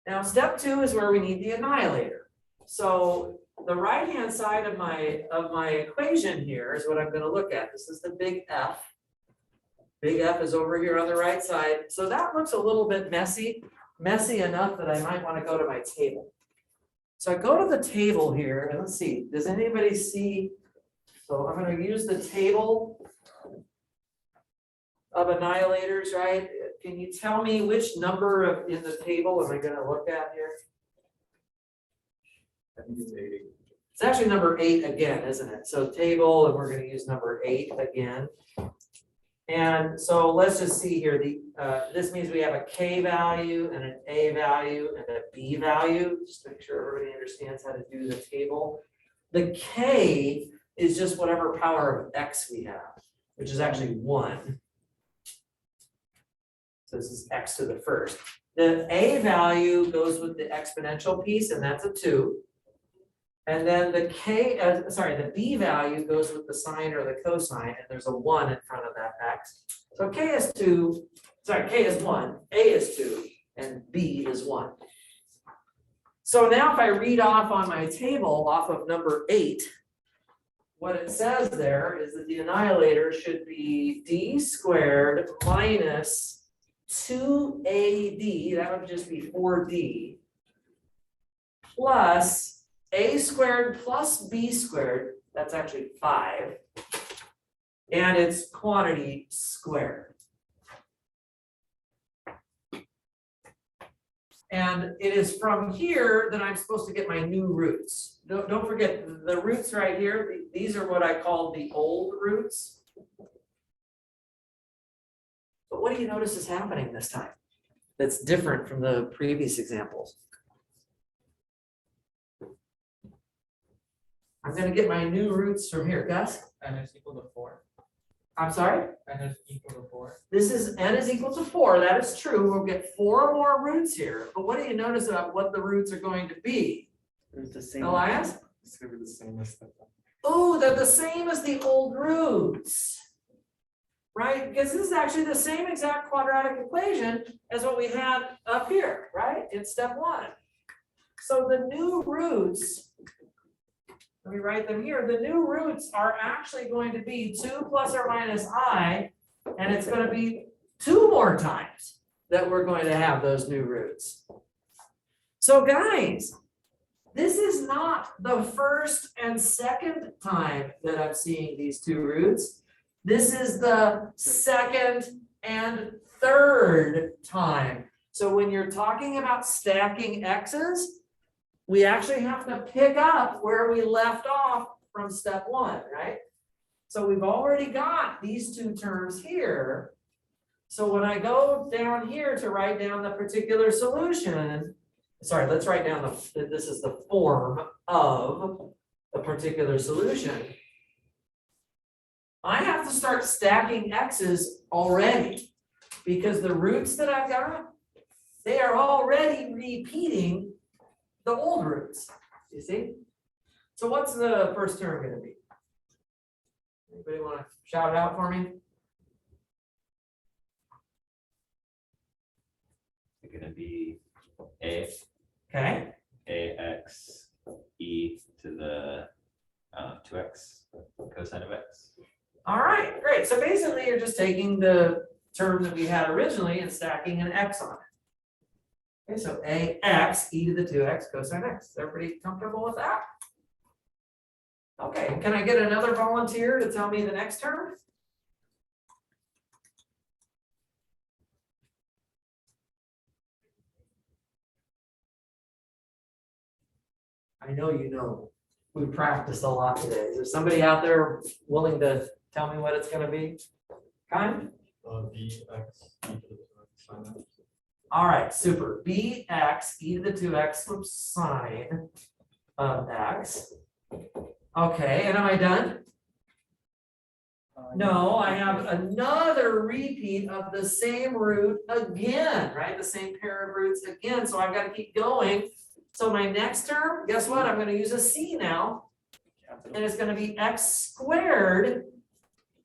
A: Now, step 2 is where we need the annihilator. So the right-hand side of my equation here is what I'm going to look at. This is the big F. Big F is over here on the right side. So that looks a little bit messy enough that I might want to go to my table. So I go to the table here and let's see, does anybody see? So I'm going to use the table of annihilators, right? Can you tell me which number in the table am I going to look at here?
H: I think it's 8.
A: It's actually number 8 again, isn't it? So table, and we're going to use number 8 again. And so let's just see here. This means we have a K value and an A value and a B value. Just to make sure everybody understands how to do the table. The K is just whatever power of X we have, which is actually 1. So this is X to the first. The A value goes with the exponential piece, and that's a 2. And then the the b value goes with the sine or the cosine, and there's a 1 in front of that x. So k is 1, a is 2, and b is 1. So now if I read off on my table off of number 8, what it says there is that the annihilator should be d squared minus 2ad, that would just be 4d, plus a squared plus b squared, that's actually 5, and it's quantity squared. And it is from here that I'm supposed to get my new roots. Don't forget, the roots right here, these are what I call the old roots. But what do you notice is happening this time that's different from the previous examples? I'm gonna get my new roots from here, Gus?
F: N is equal to 4.
A: I'm sorry?
F: N is equal to 4.
A: This is n is equal to 4, that is true, we'll get 4 more roots here, but what do you notice about what the roots are going to be?
B: It's the same.
A: Elias?
F: It's gonna be the same as that.
A: Oh, they're the same as the old roots. Right, because this is actually the same exact quadratic equation as what we had up here, right, in step 1. So the new roots, let me write them here. The new roots are actually going to be 2 plus or minus I, and it's going to be 2 more times that we're going to have those new roots. So guys, this is not the first and second time that I'm seeing these 2 roots. This is the second and third time. So when you're talking about stacking x's, we actually have to pick up where we left off from step 1, right? So we've already got these 2 terms here. So when I go down here to write down the particular solution, sorry, let's write down this is the form of the particular solution. I have to start stacking x's already because the roots that I've got, they are already repeating the old roots, you see? So what's the first term going to be? Anybody want to shout it out for me?
C: It's gonna be a
A: Okay,
C: ax e to the 2x cosine of x.
A: all right, great. So basically you're just taking the term that we had originally and stacking an x on it. Okay, so ax e to the 2x cosine x. Is everybody comfortable with that? Okay, can I get another volunteer to tell me the next term? I know you know. We practiced a lot today. Is there somebody out there willing to tell me what it's going to be? Kind?
H: Bx e to the sine x.
A: All right, super. Bx e to the 2x sine of x. Okay, and am I done? No, I have another repeat of the same root again, right? The same pair of roots again. So I've got to keep going. So my next term, guess what? I'm going to use a c now. And it's going to be x squared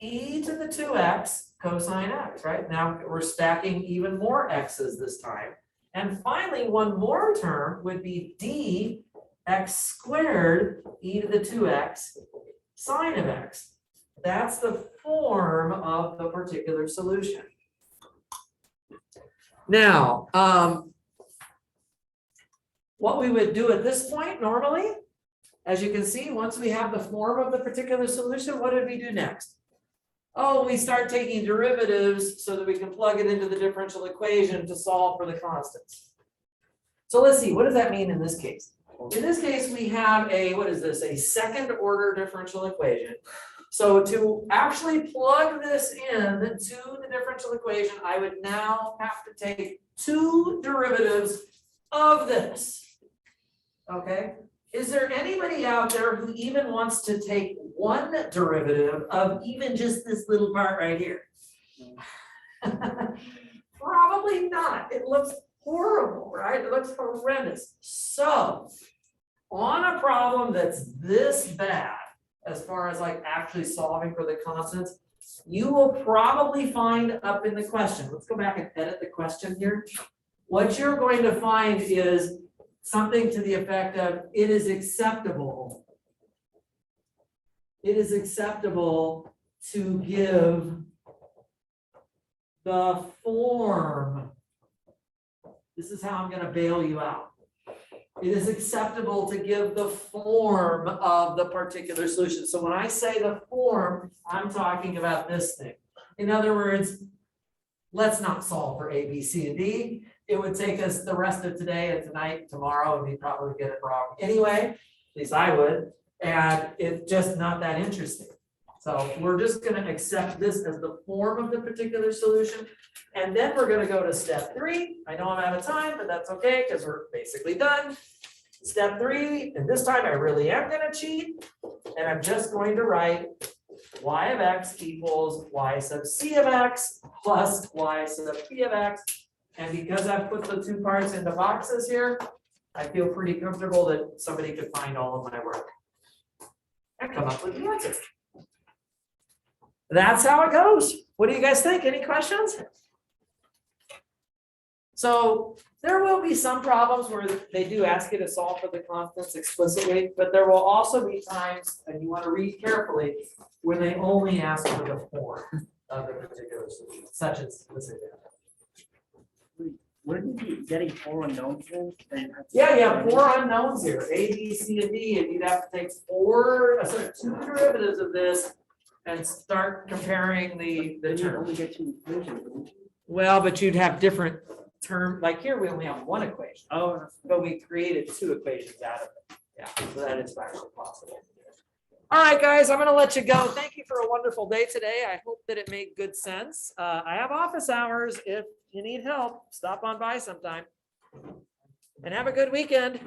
A: e to the 2x cosine x, right? Now we're stacking even more x's this time. And finally, one more term would be d x squared e to the 2x sine of x. That's the form of the particular solution. Now, what we would do at this point normally, as you can see, once we have the form of the particular solution, what did we do next? Oh, we start taking derivatives so that we can plug it into the differential equation to solve for the constants. So let's see, what does that mean in this case? In this case, we have a, what is this, a second order differential equation. So to actually plug this in to the differential equation, I would now have to take 2 derivatives of this. Okay, is there anybody out there who even wants to take 1 derivative of even just this little part right here? Probably not. It looks horrible, right? It looks horrendous. So on a problem that's this bad, as far as like actually solving for the constants, you will probably find up in the question, let's go back and edit the question here. What you're going to find is something to the effect of, it is acceptable. It is acceptable to give the form. This is how I'm gonna bail you out. It is acceptable to give the form of the particular solution. So when I say the form, I'm talking about this thing. In other words, let's not solve for A, B, C, and D. It would take us the rest of today and tonight, and tomorrow, and we'd probably get it wrong anyway, at least I would. And it's just not that interesting. So we're just gonna accept this as the form of the particular solution. And then we're gonna go to step 3. I know I'm out of time, but that's okay, because we're basically done. Step 3, and this time I really am gonna cheat. And I'm just going to write y of x equals y sub c of x plus y sub p of x. And because I've put the 2 parts into boxes here, I feel pretty comfortable that somebody could find all of my work and come up with the answer. That's how it goes. What do you guys think? Any questions? So there will be some problems where they do ask you to solve for the constants explicitly, but there will also be times, and you want to read carefully, where they only ask for the form of the particular solution, such as this example.
B: Wouldn't you be getting 4 unknowns then?
A: Yeah, you have 4 unknowns here, A, B, C, and D, and you'd have to take 2 derivatives of this and start comparing the
B: Then you
A: terms.
B: only get 2 equations. wouldn't you?
A: Well, but you'd have different term, like here, we only have 1 equation,
B: Oh,
A: but we created 2 equations out of it. Yeah, so that is actually possible. All right, guys, I'm gonna let you go. Thank you for a wonderful day today. I hope that it made good sense. I have office hours. If you need help, stop on by sometime. And have a good weekend.